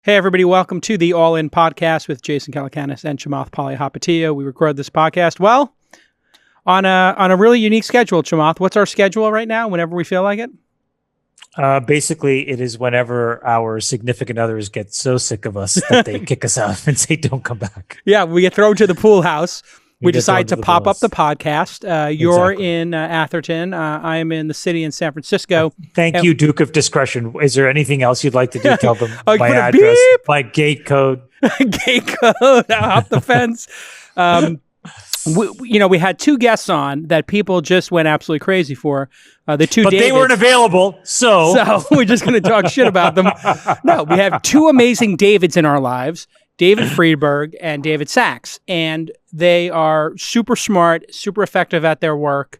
Hey, everybody. Welcome to the All In Podcast with Jason Calacanis and Chamath Palihapitiya. We record this podcast, well, on a really unique schedule, Chamath. What's our schedule right now, whenever we feel like it? Basically, it is whenever our significant others get so sick of us that they kick us out and say, don't come back. Yeah, we get thrown to the pool house. We decide to pop up the podcast. You're in Atherton. I am in the city in San Francisco. Thank you, Duke of Discretion. Is there anything else you'd like to do? Tell them my address, beep. my gate code. Gate code, off the fence. We had two guests on that people just went absolutely crazy for. The two but Davids. They weren't available, so we're just going to talk shit about them. No, we have two amazing Davids in our lives. David Friedberg and David Sacks, and they are super smart, super effective at their work.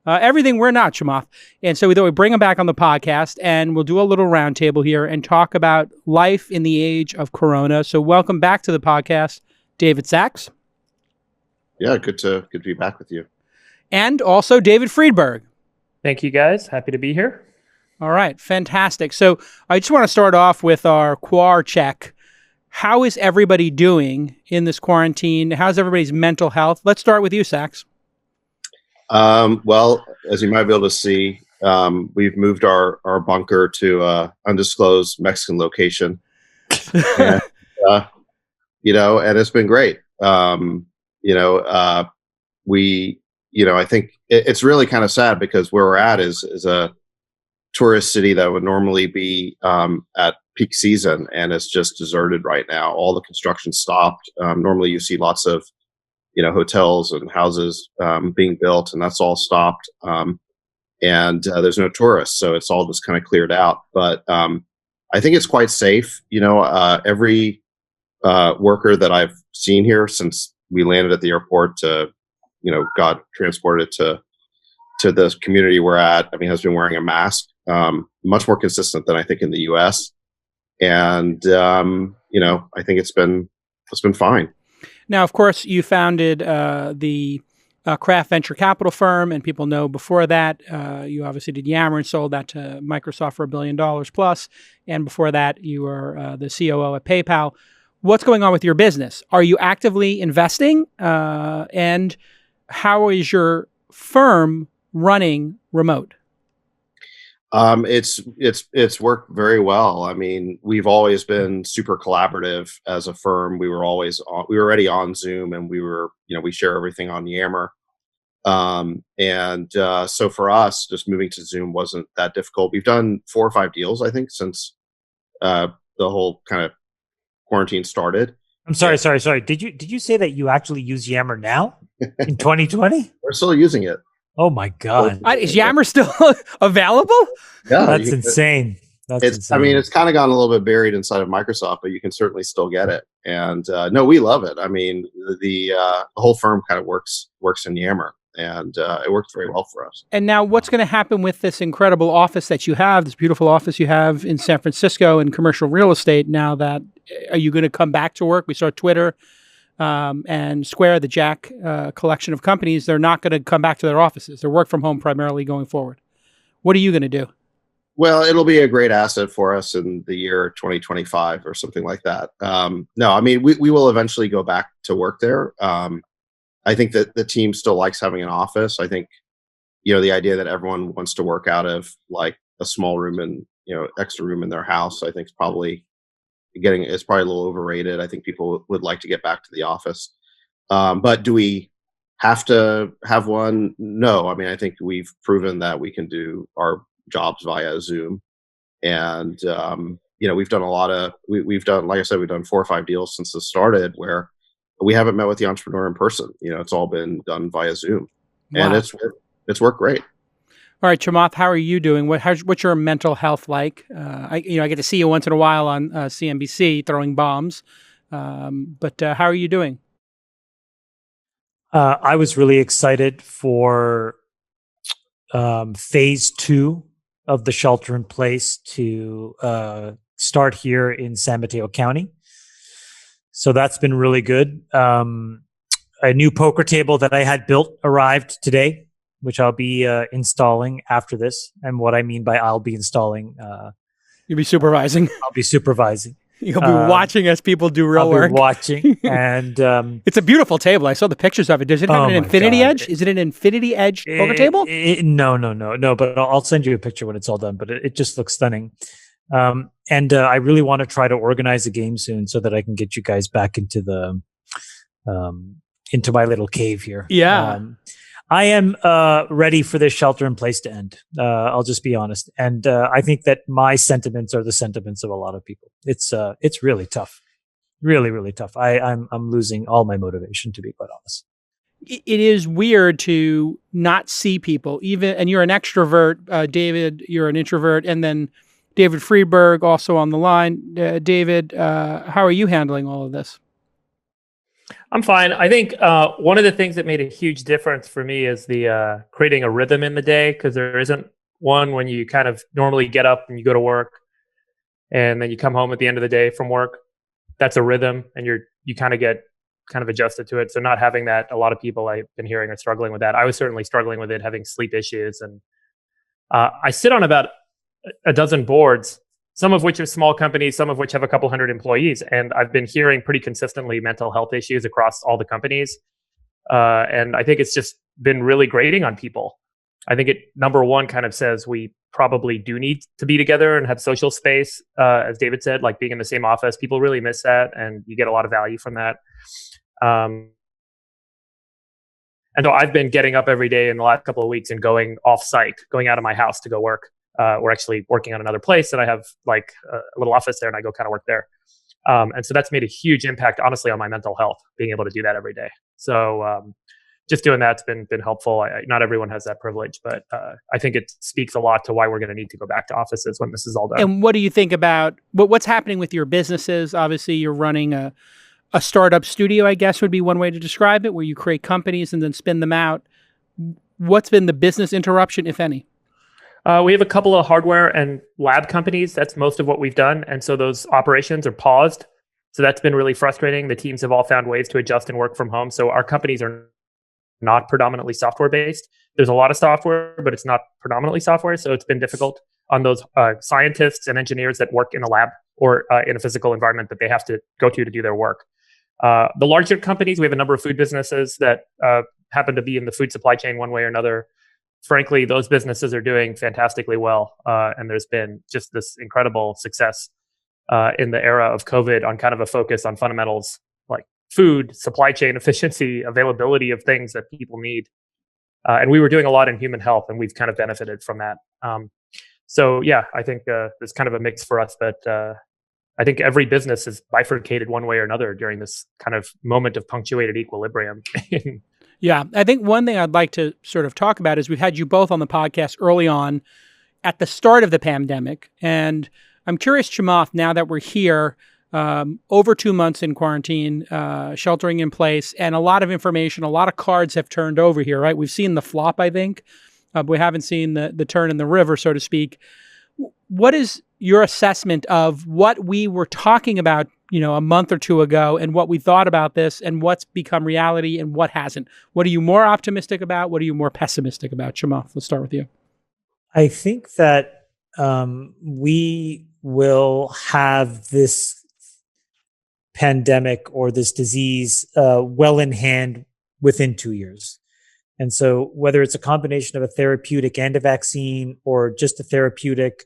Everything we're not, Chamath. And so we thought we'd bring them back on the podcast, and we'll do a little roundtable here and talk about life in the age of Corona. So welcome back to the podcast, David Sacks. Yeah, good to be back with you. And also David Friedberg. Thank you, guys. Happy to be here. All right, fantastic. So I just want to start off with our quar check. How is everybody doing in this quarantine? How's everybody's mental health? Let's start with you, Sacks. Well, as you might be able to see, we've moved our bunker to undisclosed Mexican location. And, and it's been great. I think it's really kind of sad because where we're at is a tourist city that would normally be at peak season, and it's just deserted right now. All the construction stopped. Normally you see lots of, hotels and houses being built, and that's all stopped. And there's no tourists, so it's all just kind of cleared out. But I think it's quite safe. Every worker that I've seen here since we landed at the airport got transported to the community we're at, has been wearing a mask, much more consistent than I think in the U.S. And, I think it's been fine. Now, of course, you founded the craft venture capital firm, and people know before that, you obviously did Yammer and sold that to Microsoft for $1 billion plus. And before that, you were the COO at PayPal. What's going on with your business? Are you actively investing? And how is your firm running remote? It's worked very well. We've always been super collaborative as a firm. We were already on Zoom, and we share everything on Yammer. So for us, just moving to Zoom wasn't that difficult. We've done 4 or 5 deals, I think, since the whole kind of quarantine started. I'm sorry. Did you say that you actually use Yammer now in 2020? We're still using it. Oh my God. Is Yammer still available? Yeah, that's insane. Insane. It's kind of gotten a little bit buried inside of Microsoft, but you can certainly still get it. And no, we love it. The whole firm kind of works in Yammer, and it works very well for us. And now what's going to happen with this incredible office that you have, this beautiful office you have in San Francisco in commercial real estate? Now that, are you going to come back to work? We saw Twitter and Square, the Jack collection of companies, they're not going to come back to their offices. They're work from home primarily going forward. What are you going to do? Well, it'll be a great asset for us in the year 2025 or something like that. We will eventually go back to work there. I think that the team still likes having an office. I think, the idea that everyone wants to work out of like a small room and, extra room in their house, I think is probably it's probably a little overrated. I think people would like to get back to the office. But do we have to have one? No. I think we've proven that we can do our jobs via Zoom. And, we've done we've done, like I said, we've done 4 or 5 deals since this started where we haven't met with the entrepreneur in person. It's all been done via Zoom. Wow. And it's worked great. All right, Chamath, how are you doing? What's your mental health like? I get to see you once in a while on CNBC throwing bombs. But how are you doing? I was really excited for phase 2 of the shelter in place to start here in San Mateo County. So that's been really good. A new poker table that I had built arrived today, which I'll be installing after this. And what I mean by I'll be installing... You'll be supervising. I'll be supervising. You'll be watching as people do real work. I'll be watching, and it's a beautiful table. I saw the pictures of it. Does it have an infinity edge? Is it an infinity edge poker table? No. But I'll send you a picture when it's all done. But it just looks stunning. And I really want to try to organize a game soon so that I can get you guys back into into my little cave here. Yeah. I am ready for this shelter in place to end. I'll just be honest. And I think that my sentiments are the sentiments of a lot of people. It's really tough. Really, really tough. I'm losing all my motivation, to be quite honest. It is weird to not see people, and you're an extrovert. David, you're an introvert. And then David Friedberg also on the line. David, how are you handling all of this? I'm fine. I think one of the things that made a huge difference for me is the creating a rhythm in the day, because there isn't one when you kind of normally get up and you go to work and then you come home at the end of the day from work. That's a rhythm, and you kind of get adjusted to it. So not having that, a lot of people I've been hearing are struggling with that. I was certainly struggling with it, having sleep issues. And I sit on about a dozen boards, some of which are small companies, some of which have a couple hundred employees. And I've been hearing pretty consistently mental health issues across all the companies. And I think it's just been really grating on people. I think it, number one, kind of says we probably do need to be together and have social space. As David said, like being in the same office, people really miss that, and you get a lot of value from that. And so I've been getting up every day in the last couple of weeks and going off-site, going out of my house to go work. We're actually working on another place, and I have like a little office there, and I go kind of work there. And so that's made a huge impact, honestly, on my mental health, being able to do that every day. So just doing that's been helpful. Not everyone has that privilege, but I think it speaks a lot to why we're going to need to go back to offices when this is all done. And what do you think about what's happening with your businesses? Obviously, you're running a startup studio, I guess would be one way to describe it, where you create companies and then spin them out. What's been the business interruption, if any? We have a couple of hardware and lab companies. That's most of what we've done. And so those operations are paused. So that's been really frustrating. The teams have all found ways to adjust and work from home. So our companies are not predominantly software based. There's a lot of software, but it's not predominantly software. So it's been difficult on those scientists and engineers that work in a lab or in a physical environment that they have to go to do their work. The larger companies, we have a number of food businesses that happen to be in the food supply chain one way or another. Frankly, those businesses are doing fantastically well. And there's been just this incredible success in the era of COVID on kind of a focus on fundamentals like food, supply chain efficiency, availability of things that people need. And we were doing a lot in human health, and we've kind of benefited from that. So yeah, I think there's kind of a mix for us, but I think every business is bifurcated one way or another during this kind of moment of punctuated equilibrium. Yeah, I think one thing I'd like to sort of talk about is we've had you both on the podcast early on at the start of the pandemic. And I'm curious, Chamath, now that we're here, over 2 months in quarantine, sheltering in place, and a lot of information, a lot of cards have turned over here, right? We've seen the flop, I think, but we haven't seen the turn in the river, so to speak. What is your assessment of what we were talking about, a month or two ago, and what we thought about this, and what's become reality and what hasn't? What are you more optimistic about? What are you more pessimistic about? Chamath, let's start with you. I think that we will have this pandemic or this disease well in hand within 2 years. And so whether it's a combination of a therapeutic and a vaccine or just a therapeutic,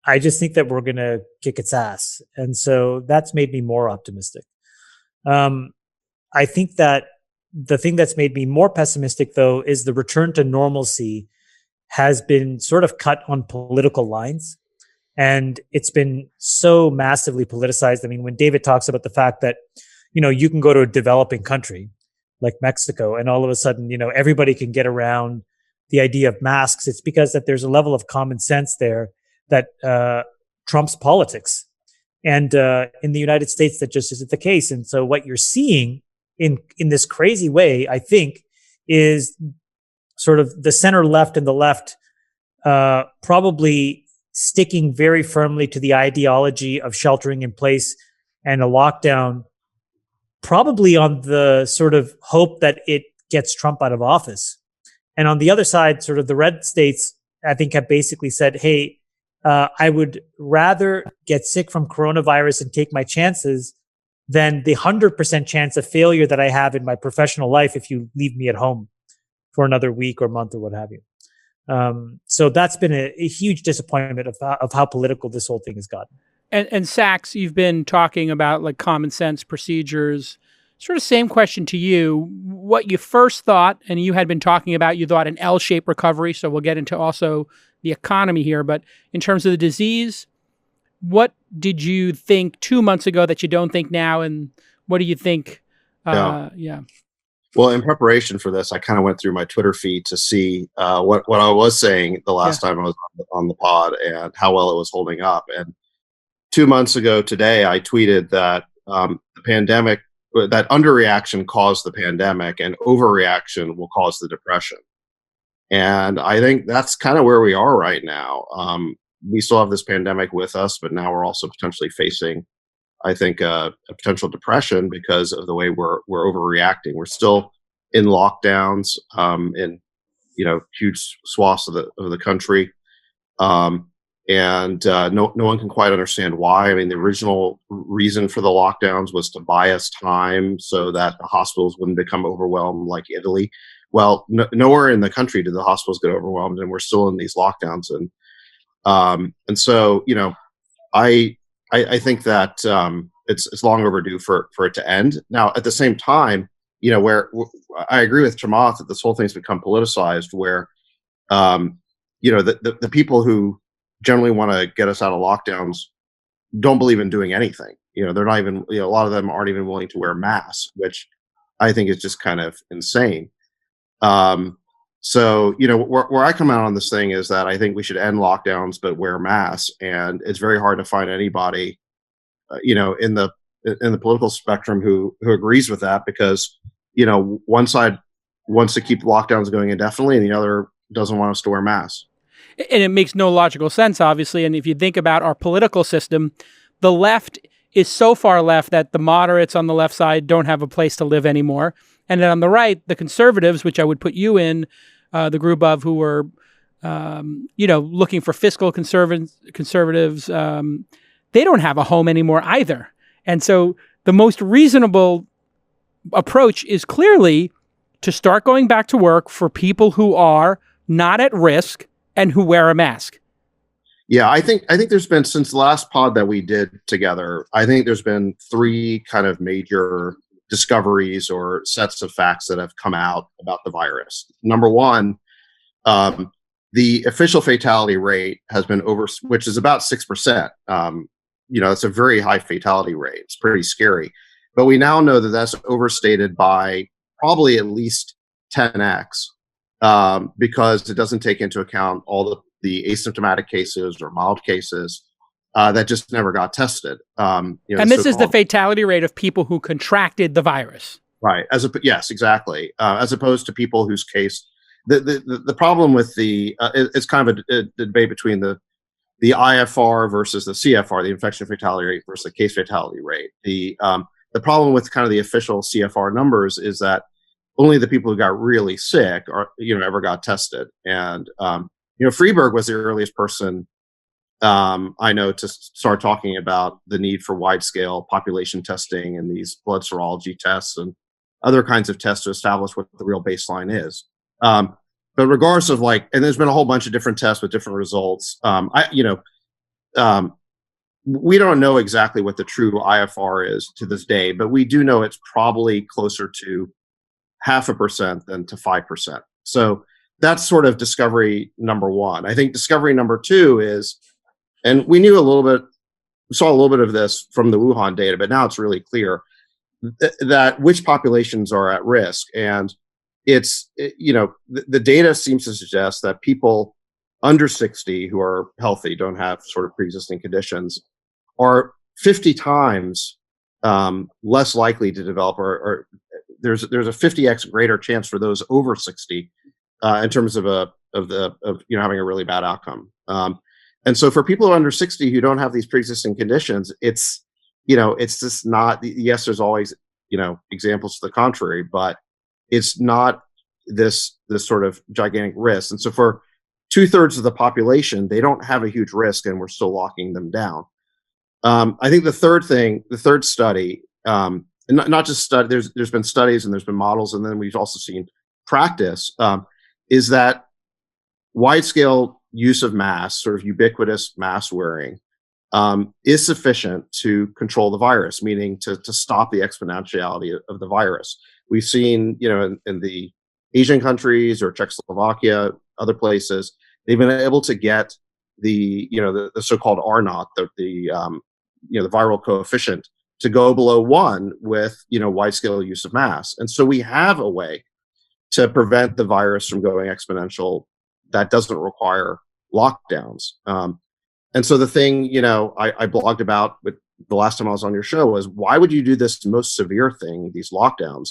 I just think that we're going to kick its ass. And so that's made me more optimistic. I think that the thing that's made me more pessimistic, though, is the return to normalcy has been sort of cut on political lines. And it's been so massively politicized. I mean, when David talks about the fact that, you can go to a developing country like Mexico, and all of a sudden, everybody can get around the idea of masks. It's because that there's a level of common sense there that trumps politics. And in the United States, that just isn't the case. And so what you're seeing in this crazy way, I think, is sort of the center left and the left probably sticking very firmly to the ideology of sheltering in place and a lockdown, probably on the sort of hope that it gets Trump out of office. And on the other side, sort of the red states, I think, have basically said, hey, I would rather get sick from coronavirus and take my chances than the 100% chance of failure that I have in my professional life if you leave me at home for another week or month or what have you. So that's been a huge disappointment of how political this whole thing has gotten. And Sacks, you've been talking about like common sense procedures. Sort of same question to you. What you first thought, and you had been talking about, you thought an L-shaped recovery. So we'll get into also the economy here. But in terms of the disease, what did you think 2 months ago that you don't think now? And what do you think? Yeah. Well, in preparation for this, I kind of went through my Twitter feed to see what I was saying the last time I was on the pod and how well it was holding up. And 2 months ago today, I tweeted that the pandemic, that underreaction caused the pandemic and overreaction will cause the depression. And I think that's kind of where we are right now. We still have this pandemic with us, but now we're also potentially facing, I think, a potential depression because of the way we're overreacting. We're still in lockdowns in huge swaths of the country, and no one can quite understand why. I mean, the original reason for the lockdowns was to buy us time so that the hospitals wouldn't become overwhelmed like Italy. Well, nowhere in the country did the hospitals get overwhelmed, and we're still in these lockdowns. And so I think that it's long overdue for it to end. Now, at the same time, where I agree with Chamath that this whole thing's become politicized, where the people who generally want to get us out of lockdowns don't believe in doing anything. They're not even. A lot of them aren't even willing to wear masks, which I think is just kind of insane. So, where I come out on this thing is that I think we should end lockdowns, but wear masks. And it's very hard to find anybody, in the political spectrum who agrees with that, because, one side wants to keep lockdowns going indefinitely and the other doesn't want us to wear masks. And it makes no logical sense, obviously. And if you think about our political system, the left is so far left that the moderates on the left side don't have a place to live anymore. And then on the right, the conservatives, which I would put you in the group of, who were, looking for fiscal conservatives, they don't have a home anymore either. And so the most reasonable approach is clearly to start going back to work for people who are not at risk and who wear a mask. Yeah, I think there's been, since the last pod that we did together, I think there's been 3 kind of major discoveries or sets of facts that have come out about the virus. Number one, the official fatality rate has been which is about 6%. It's a very high fatality rate. It's pretty scary. But we now know that that's overstated by probably at least 10x, because it doesn't take into account all the asymptomatic cases or mild cases that just never got tested. And this is the fatality rate of people who contracted the virus. Right. Yes, exactly. As opposed to people whose case, the problem with it's kind of a debate between the IFR versus the CFR, the infection fatality rate versus the case fatality rate. The problem with kind of the official CFR numbers is that only the people who got really sick ever got tested. And Friedberg was the earliest person I know to start talking about the need for wide-scale population testing and these blood serology tests and other kinds of tests to establish what the real baseline is. But regardless of and there's been a whole bunch of different tests with different results. We don't know exactly what the true IFR is to this day, but we do know it's probably closer to 0.5% than to 5%. So that's sort of discovery number one. I think discovery number 2 is, and we saw a little bit of this from the Wuhan data, but now it's really clear that which populations are at risk. And the data seems to suggest that people under 60 who are healthy, don't have sort of pre-existing conditions, are 50 times less likely to develop, or there's a 50x greater chance for those over 60 in terms of having a really bad outcome. And so for people under 60 who don't have these pre-existing conditions, it's just not, yes, there's always, examples to the contrary, but it's not this sort of gigantic risk. And so for 2/3 of the population, they don't have a huge risk, and we're still locking them down. I think the third study, and not just study. There's been studies and there's been models, and then we've also seen practice. Is that wide scale use of masks, sort of ubiquitous mask wearing, is sufficient to control the virus, meaning to stop the exponentiality of the virus. We've seen, in the Asian countries or Czechoslovakia, other places, they've been able to get the so-called R naught, the viral coefficient, to go below 1 with wide scale use of masks. And so we have a way to prevent the virus from going exponential that doesn't require lockdowns. And so the thing, I blogged about with the last time I was on your show was, why would you do this most severe thing, these lockdowns,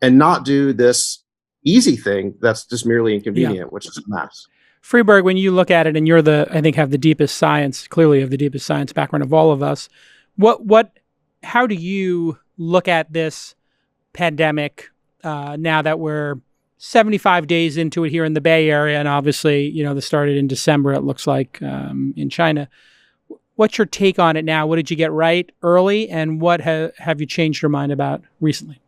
and not do this easy thing that's just merely inconvenient, which is mask? Friedberg, when you look at it, and you're I think have the deepest science background of all of us, how do you look at this pandemic now that we're 75 days into it here in the Bay Area, and obviously, this started in December, it looks like, in China. What's your take on it now? What did you get right early, and what have you changed your mind about recently?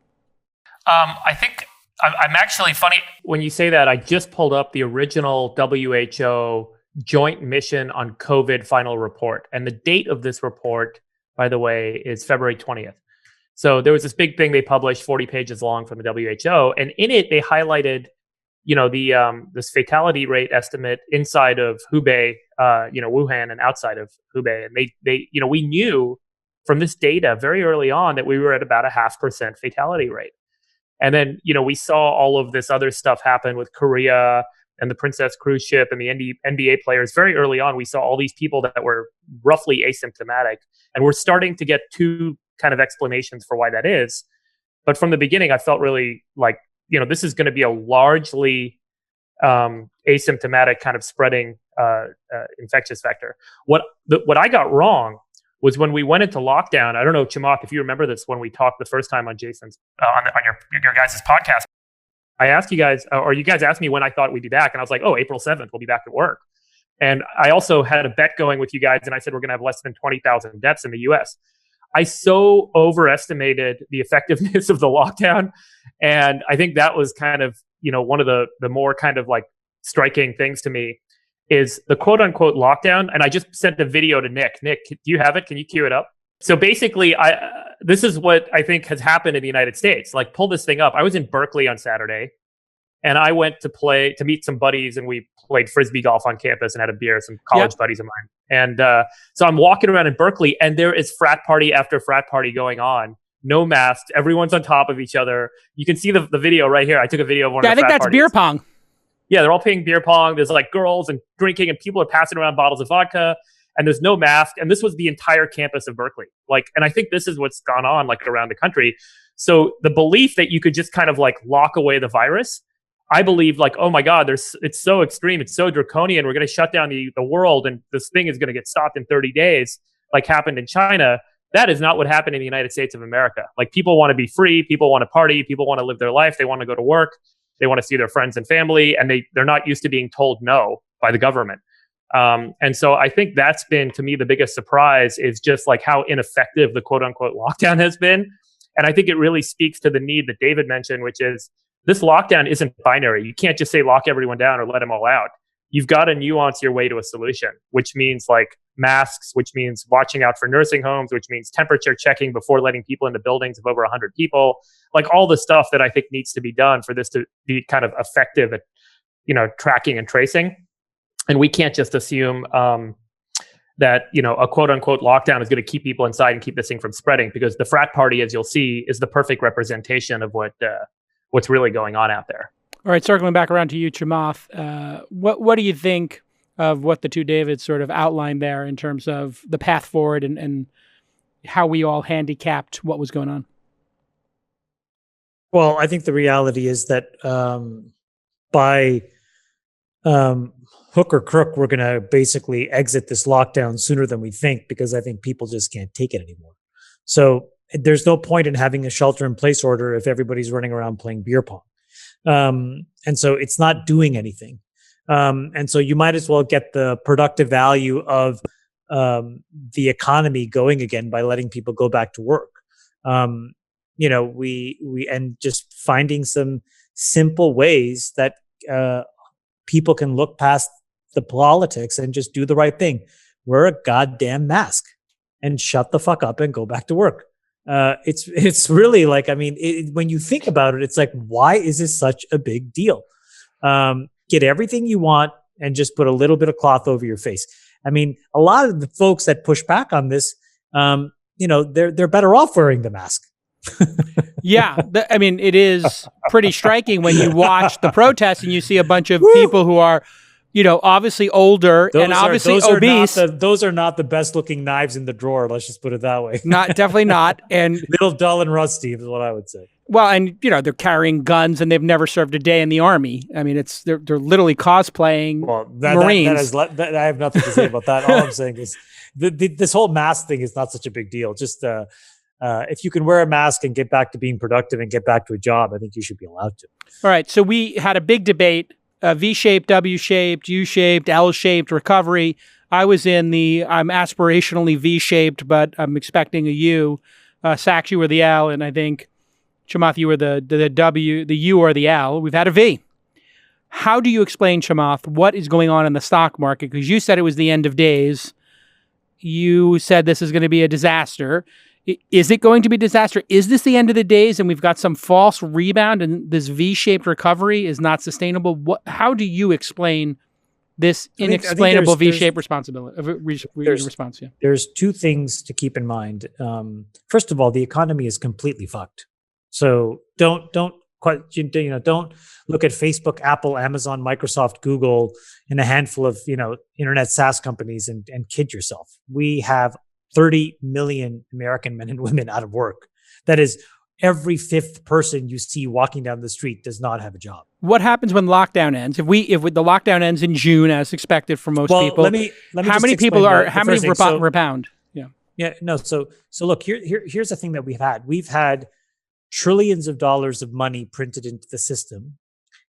I think I'm actually funny when you say that. I just pulled up the original WHO Joint Mission on COVID final report. And the date of this report, by the way, is February 20th. So there was this big thing they published 40 pages long from the WHO. And in it, they highlighted, this fatality rate estimate inside of Hubei, Wuhan, and outside of Hubei. And we knew from this data very early on that we were at about a 0.5% fatality rate. And then, we saw all of this other stuff happen with Korea and the Princess cruise ship and the NBA players. Very early on, we saw all these people that were roughly asymptomatic. And we're starting to get two kind of explanations for why that is. But from the beginning, I felt really like, this is going to be a largely asymptomatic kind of spreading infectious vector. What I got wrong was when we went into lockdown. I don't know, Chamath, if you remember this, when we talked the first time on Jason's on your guys' podcast, I asked you guys, or you guys asked me when I thought we'd be back, and I was like, April 7th, we'll be back at work. And I also had a bet going with you guys, and I said we're going to have less than 20,000 deaths in the U.S. I so overestimated the effectiveness of the lockdown, and I think that was kind of one of the more kind of like striking things to me is the quote unquote lockdown. And I just sent a video to Nick. Nick, do you have it? Can you cue it up? So basically, this is what I think has happened in the United States. Like, pull this thing up. I was in Berkeley on Saturday, and I went to meet some buddies, and we played Frisbee golf on campus and had a beer, some college buddies of mine. And so I'm walking around in Berkeley, and there is frat party after frat party going on. No masks. Everyone's on top of each other. You can see the video right here. I took a video of one of the frat parties. I think that's beer pong. Yeah, they're all playing beer pong. There's like girls and drinking, and people are passing around bottles of vodka, and there's no mask. And this was the entire campus of Berkeley. And I think this is what's gone on like around the country. So the belief that you could just kind of like lock away the virus, I believe like, oh my God, it's so extreme. It's so draconian. We're going to shut down the world, and this thing is going to get stopped in 30 days, like happened in China. That is not what happened in the United States of America. Like, people want to be free. People want to party. People want to live their life. They want to go to work. They want to see their friends and family, and they're not used to being told no by the government. And so I think that's been, to me, the biggest surprise is just like how ineffective the quote unquote lockdown has been. And I think it really speaks to the need that David mentioned, which is this lockdown isn't binary. You can't just say lock everyone down or let them all out. You've got to nuance your way to a solution, which means like masks, which means watching out for nursing homes, which means temperature checking before letting people into buildings of over 100 people, like all the stuff that I think needs to be done for this to be kind of effective at, tracking and tracing. And we can't just assume that, a quote unquote lockdown is going to keep people inside and keep this thing from spreading, because the frat party, as you'll see, is the perfect representation of what's really going on out there. All right, circling back around to you, Chamath, what do you think of what the two Davids sort of outlined there in terms of the path forward and how we all handicapped what was going on? Well, I think the reality is that by hook or crook, we're going to basically exit this lockdown sooner than we think, because I think people just can't take it anymore. So there's no point in having a shelter-in-place order if everybody's running around playing beer pong. And so it's not doing anything. And so you might as well get the productive value of the economy going again by letting people go back to work. We and just finding some simple ways that people can look past the politics and just do the right thing. Wear a goddamn mask and shut the fuck up and go back to work. It's really like, I mean, when you think about it, it's like, why is this such a big deal? Get everything you want and just put a little bit of cloth over your face. I mean, a lot of the folks that push back on this, they're better off wearing the mask. Yeah. I mean, it is pretty striking when you watch the protests and you see a bunch of people who are, obviously older and obviously obese. Those are not the best looking knives in the drawer. Let's just put it that way. Definitely not. And little dull and rusty is what I would say. Well, and they're carrying guns and they've never served a day in the army. I mean, they're literally cosplaying Marines. I have nothing to say about that. All I'm saying is this whole mask thing is not such a big deal. Just if you can wear a mask and get back to being productive and get back to a job, I think you should be allowed to. All right. So we had a big debate: V-shaped, W-shaped, U-shaped, L-shaped recovery. I was in I'm aspirationally V-shaped, but I'm expecting a U. Sacks, you were the L, and I think Chamath, you were the W, the U or the L. We've had a V. How do you explain, Chamath, what is going on in the stock market? Because you said it was the end of days. You said this is going to be a disaster. Is it going to be a disaster? Is this the end of the days and we've got some false rebound and this V-shaped recovery is not sustainable? How do you explain this inexplainable V-shaped response? Yeah. There's two things to keep in mind. First of all, the economy is completely fucked. So don't look at Facebook, Apple, Amazon, Microsoft, Google, and a handful of internet SaaS companies and kid yourself. We have 30 million American men and women out of work. That is, every fifth person you see walking down the street does not have a job. What happens when lockdown ends? If the lockdown ends in June, as expected for most people, let me how many people rebound? Yeah. No. So look, here's the thing that we've had. We've had trillions of dollars of money printed into the system.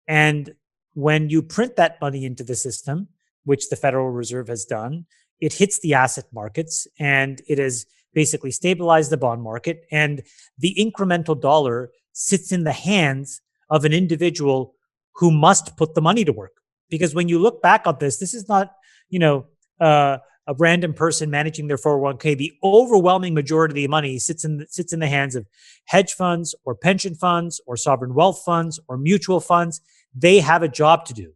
And when you print that money into the system, which the Federal Reserve has done, it hits the asset markets and it has basically stabilized the bond market. And the incremental dollar sits in the hands of an individual who must put the money to work. Because when you look back on this is not, a random person managing their 401k. The overwhelming majority of the money sits in the hands of hedge funds or pension funds or sovereign wealth funds or mutual funds. They have a job to do.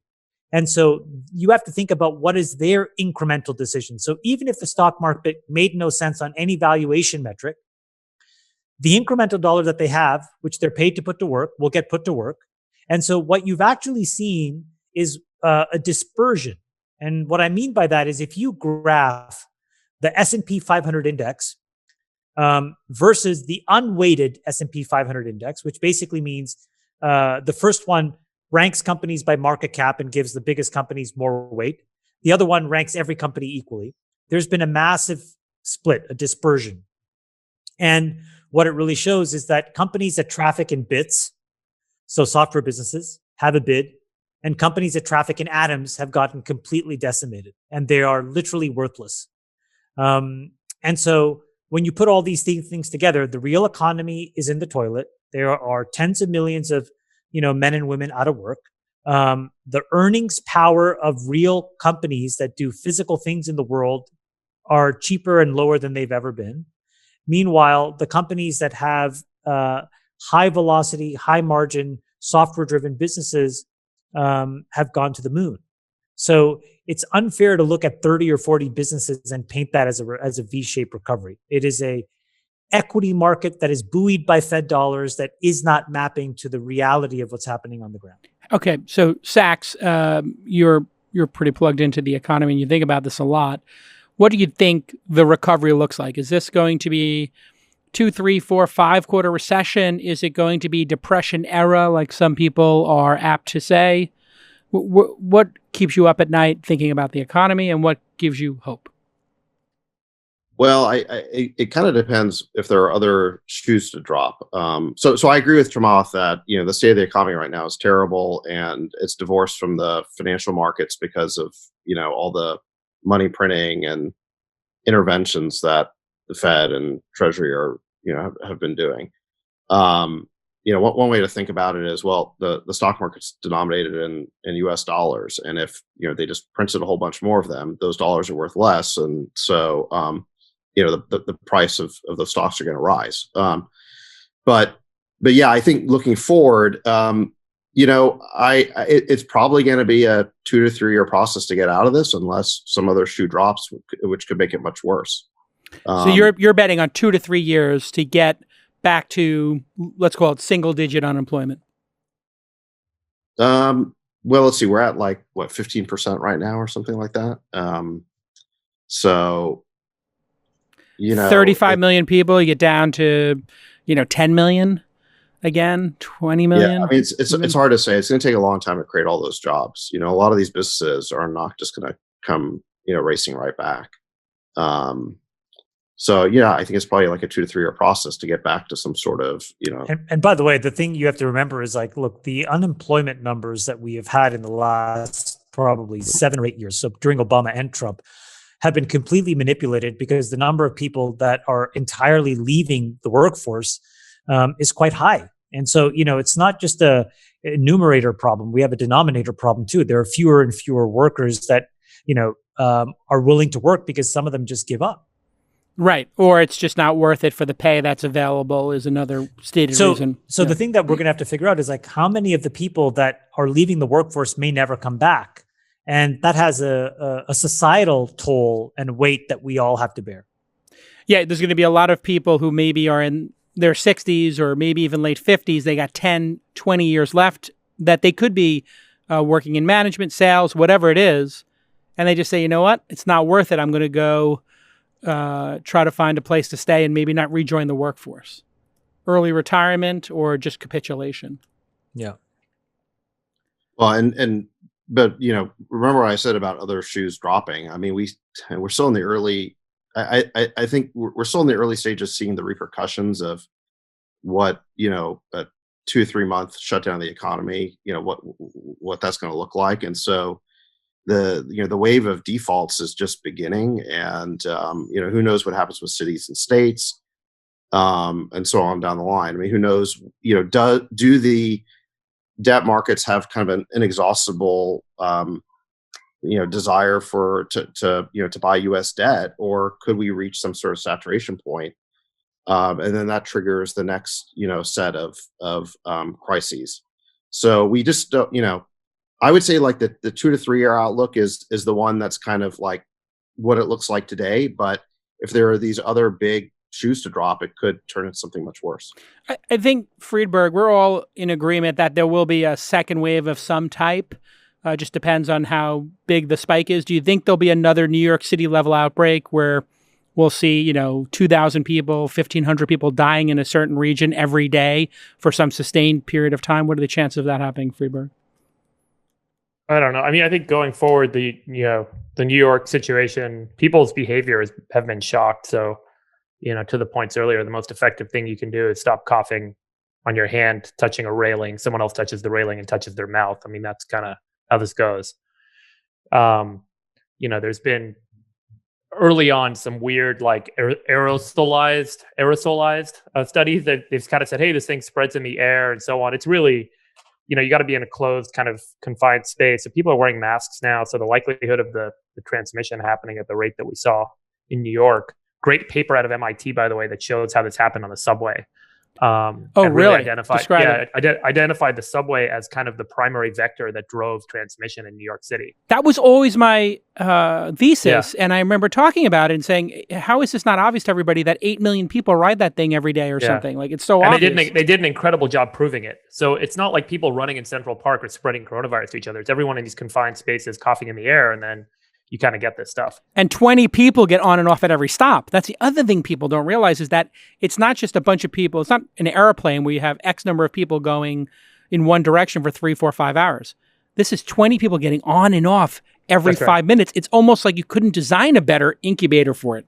And so you have to think about what is their incremental decision. So even if the stock market made no sense on any valuation metric, the incremental dollar that they have, which they're paid to put to work, will get put to work. And so what you've actually seen is a dispersion. And what I mean by that is if you graph the S&P 500 index versus the unweighted S&P 500 index, which basically means the first one ranks companies by market cap and gives the biggest companies more weight. The other one ranks every company equally. There's been a massive split, a dispersion. And what it really shows is that companies that traffic in bits, so software businesses, have a bid, and companies that traffic in atoms have gotten completely decimated, and they are literally worthless. And so when you put all these things together, the real economy is in the toilet. There are tens of millions of men and women out of work. The earnings power of real companies that do physical things in the world are cheaper and lower than they've ever been. Meanwhile, the companies that have high velocity, high margin, software driven businesses have gone to the moon. So it's unfair to look at 30 or 40 businesses and paint that as a V-shaped recovery. It is a equity market that is buoyed by Fed dollars that is not mapping to the reality of what's happening on the ground. Okay, so Sacks, you're pretty plugged into the economy and you think about this a lot. What do you think the recovery looks like? Is this going to be 2, 3, 4, 5 quarter recession? Is it going to be depression era, like some people are apt to say? What keeps you up at night thinking about the economy, and what gives you hope? Well, it kind of depends if there are other shoes to drop. So I agree with Chamath that the state of the economy right now is terrible, and it's divorced from the financial markets because of all the money printing and interventions that the Fed and Treasury are have been doing. One way to think about it is, well, the stock market's denominated in U.S. dollars, and if they just printed a whole bunch more of them, those dollars are worth less, and so the price of those stocks are going to rise. But yeah, I think looking forward, it's probably going to be a 2 to 3 year process to get out of this, unless some other shoe drops, which could make it much worse. So you're betting on 2 to 3 years to get back to, let's call it, single digit unemployment. Well, let's see. We're at 15% right now, or something like that. So 35 million people, you get down to 10 million again, 20 million. Yeah, I mean, it's hard to say. It's going to take a long time to create all those jobs. A lot of these businesses are not just going to come racing right back. So yeah, I think it's probably like a 2 to 3 year process to get back to some sort of And by the way, the thing you have to remember is look, the unemployment numbers that we have had in the last probably 7 or 8 years, so during Obama and Trump, have been completely manipulated, because the number of people that are entirely leaving the workforce is quite high. And so, it's not just a numerator problem. We have a denominator problem too. There are fewer and fewer workers that, are willing to work, because some of them just give up. Right. Or it's just not worth it for the pay that's available is another stated reason. So the thing that we're going to have to figure out is how many of the people that are leaving the workforce may never come back. And that has a societal toll and weight that we all have to bear. Yeah, there's going to be a lot of people who maybe are in their 60s or maybe even late 50s. They got 10, 20 years left that they could be working in management, sales, whatever it is. And they just say, you know what? It's not worth it. I'm going to go try to find a place to stay and maybe not rejoin the workforce. Early retirement or just capitulation. Yeah. Well, but remember what I said about other shoes dropping. I mean, we're still in the early. I think we're still in the early stages, seeing the repercussions of what a 2 or 3 month shutdown of the economy. What that's going to look like, and so the wave of defaults is just beginning, and who knows what happens with cities and states, and so on down the line. I mean, who knows? Do the debt markets have kind of an inexhaustible desire to buy U.S. debt, or could we reach some sort of saturation point, and then that triggers the next set of crises. So we just don't. I would say the 2 to 3 year outlook is the one that's kind of like what it looks like today. But if there are these other big shoes to drop, it could turn into something much worse. I think, Friedberg, we're all in agreement that there will be a second wave of some type. Just depends on how big the spike is. Do you think there'll be another New York City level outbreak where we'll see, 2,000 people, 1,500 people dying in a certain region every day for some sustained period of time? What are the chances of that happening, Friedberg? I don't know. I mean, I think going forward, the New York situation, people's behaviors have been shocked. So, to the points earlier, the most effective thing you can do is stop coughing on your hand, touching a railing. Someone else touches the railing and touches their mouth. I mean, that's kind of how this goes. There's been early on some weird aerosolized studies that they've kind of said, hey, this thing spreads in the air and so on. It's really, you got to be in a closed kind of confined space. So people are wearing masks now. So the likelihood of the transmission happening at the rate that we saw in New York, great paper out of MIT, by the way, that shows how this happened on the subway. Really? Identified the subway as kind of the primary vector that drove transmission in New York City. That was always my thesis. Yeah. And I remember talking about it and saying, how is this not obvious to everybody that 8 million people ride that thing every day or something? Like, it's so obvious. They did an incredible job proving it. So it's not like people running in Central Park or spreading coronavirus to each other. It's everyone in these confined spaces coughing in the air, and then you kind of get this stuff. And 20 people get on and off at every stop. That's the other thing people don't realize, is that it's not just a bunch of people. It's not an airplane where you have X number of people going in one direction for 3, 4, 5 hours. This is 20 people getting on and off every 5 minutes. It's almost like you couldn't design a better incubator for it.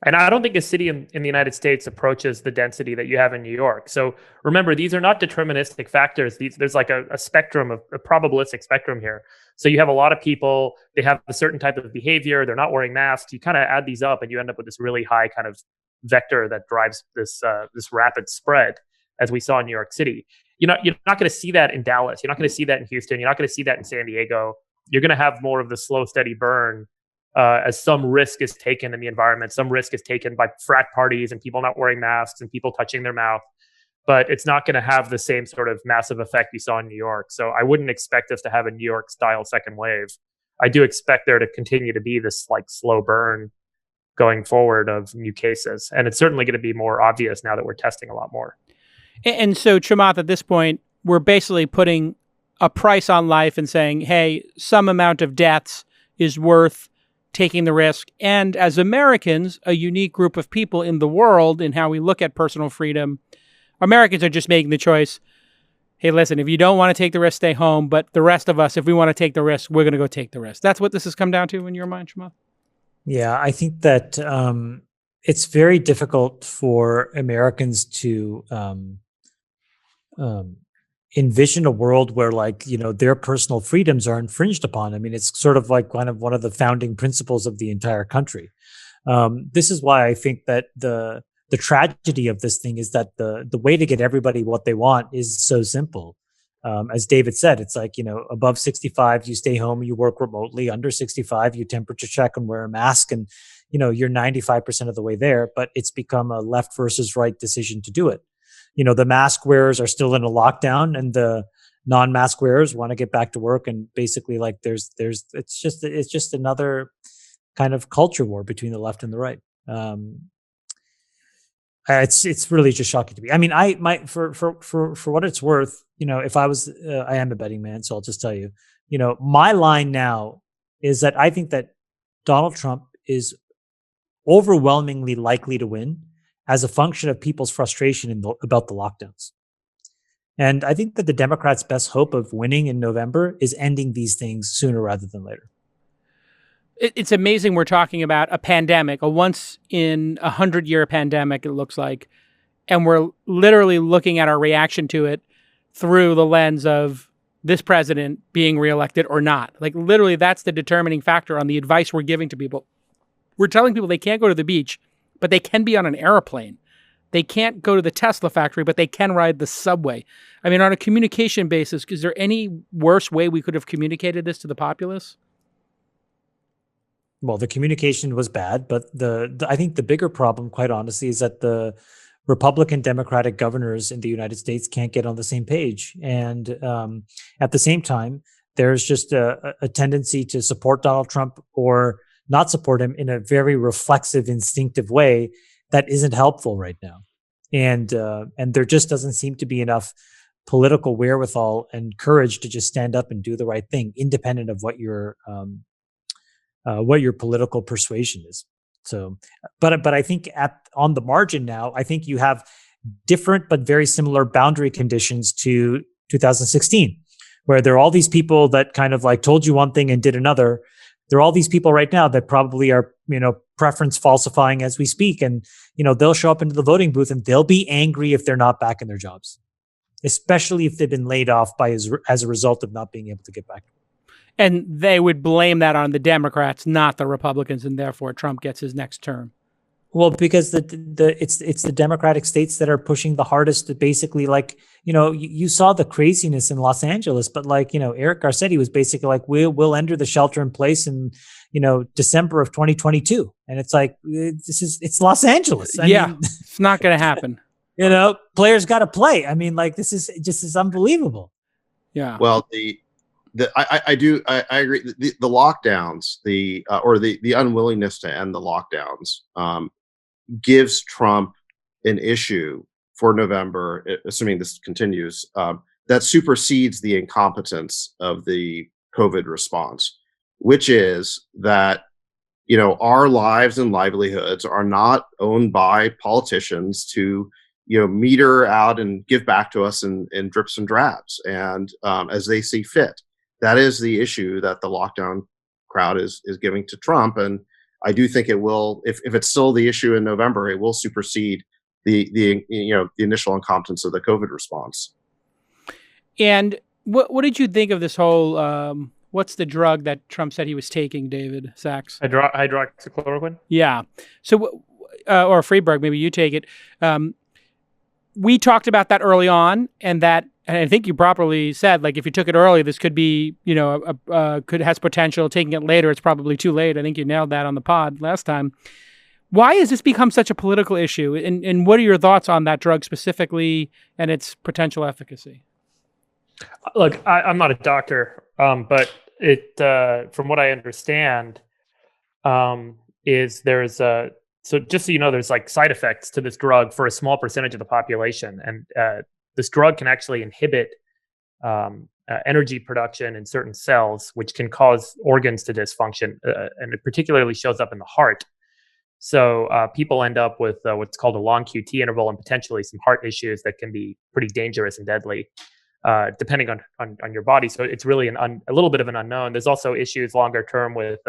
And I don't think a city in the United States approaches the density that you have in New York. So remember, these are not deterministic factors. There's like a spectrum of a probabilistic spectrum here. So you have a lot of people, they have a certain type of behavior, they're not wearing masks. You kind of add these up and you end up with this really high kind of vector that drives this rapid spread, as we saw in New York City. You're not going to see that in Dallas. You're not going to see that in Houston. You're not going to see that in San Diego. You're going to have more of the slow, steady burn as some risk is taken in the environment. Some risk is taken by frat parties and people not wearing masks and people touching their mouth. But it's not going to have the same sort of massive effect you saw in New York. So I wouldn't expect us to have a New York style second wave. I do expect there to continue to be this like slow burn going forward of new cases. And it's certainly going to be more obvious now that we're testing a lot more. And so, Chamath, at this point, we're basically putting a price on life and saying, hey, some amount of deaths is worth taking the risk. And as Americans, a unique group of people in the world in how we look at personal freedom, Americans are just making the choice, hey, listen, if you don't want to take the risk, stay home. But the rest of us, if we want to take the risk, we're going to go take the risk. That's what this has come down to in your mind, Chamath? Yeah, I think that it's very difficult for Americans to envision a world where, like, their personal freedoms are infringed upon. I mean, it's sort of like kind of one of the founding principles of the entire country. This is why I think that the tragedy of this thing is that the way to get everybody what they want is so simple. As David said, it's like, above 65, you stay home, you work remotely. Under 65, you temperature check and wear a mask. And, you're 95% of the way there, but it's become a left versus right decision to do it. The mask wearers are still in a lockdown and the non-mask wearers want to get back to work. And basically, like, it's just another kind of culture war between the left and the right. It's really just shocking to me. I mean, for what it's worth, if I was, I am a betting man, so I'll just tell you, my line now is that I think that Donald Trump is overwhelmingly likely to win as a function of people's frustration about the lockdowns. And I think that the Democrats' best hope of winning in November is ending these things sooner rather than later. It's amazing we're talking about a pandemic, a once-in-100-year pandemic, it looks like, and we're literally looking at our reaction to it through the lens of this president being reelected or not. Like, literally, that's the determining factor on the advice we're giving to people. We're telling people they can't go to the beach, but they can be on an airplane. They can't go to the Tesla factory, but they can ride the subway. I mean, on a communication basis, is there any worse way we could have communicated this to the populace? Well, the communication was bad, but I think the bigger problem, quite honestly, is that the Republican Democratic governors in the United States can't get on the same page. And at the same time, there's just a tendency to support Donald Trump or not support him in a very reflexive, instinctive way that isn't helpful right now. And there just doesn't seem to be enough political wherewithal and courage to just stand up and do the right thing, independent of what your political persuasion is. So, but I think on the margin now, I think you have different but very similar boundary conditions to 2016, where there are all these people that kind of like told you one thing and did another. There are all these people right now that probably are, preference falsifying as we speak. And, they'll show up into the voting booth and they'll be angry if they're not back in their jobs, especially if they've been laid off as a result of not being able to get back. And they would blame that on the Democrats, not the Republicans, and therefore Trump gets his next term. Well, because it's the Democratic states that are pushing the hardest to basically, like, you saw the craziness in Los Angeles, but like, Eric Garcetti was basically like, we'll enter the shelter in place in, December of 2022. And it's like, it's Los Angeles. I mean, it's not going to happen. Players got to play. I mean, like, this is unbelievable. Yeah. Well, I agree. The lockdowns, the unwillingness to end the lockdowns, gives Trump an issue for November, assuming this continues, that supersedes the incompetence of the COVID response, which is that, our lives and livelihoods are not owned by politicians to, meter out and give back to us in drips and drabs and as they see fit. That is the issue that the lockdown crowd is giving to Trump. And I do think it will, if it's still the issue in November, it will supersede the initial incompetence of the COVID response. And what did you think of this whole? What's the drug that Trump said he was taking, David Sacks? Hydroxychloroquine? Yeah. So, or Friedberg, maybe you take it. We talked about that early on, and I think you properly said, like, if you took it early, this could be, has potential. Taking it later, it's probably too late. I think you nailed that on the pod last time. Why has this become such a political issue? And what are your thoughts on that drug specifically and its potential efficacy? Look, I'm not a doctor, but from what I understand, is there's so just so you know, there's like side effects to this drug for a small percentage of the population, and this drug can actually inhibit energy production in certain cells, which can cause organs to dysfunction, and it particularly shows up in the heart. So people end up with what's called a long QT interval and potentially some heart issues that can be pretty dangerous and deadly, depending on your body. So it's really a little bit of an unknown. There's also issues longer term with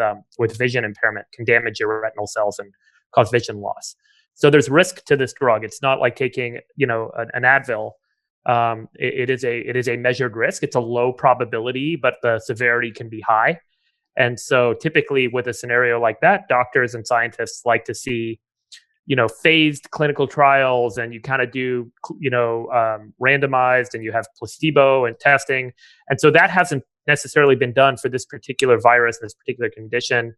vision impairment, can damage your retinal cells and cause vision loss. So there's risk to this drug. It's not like taking an Advil. It is a measured risk. It's a low probability, but the severity can be high. And so typically with a scenario like that, doctors and scientists like to see, phased clinical trials, and you kind of do, randomized, and you have placebo and testing. And so that hasn't necessarily been done for this particular virus, this particular condition.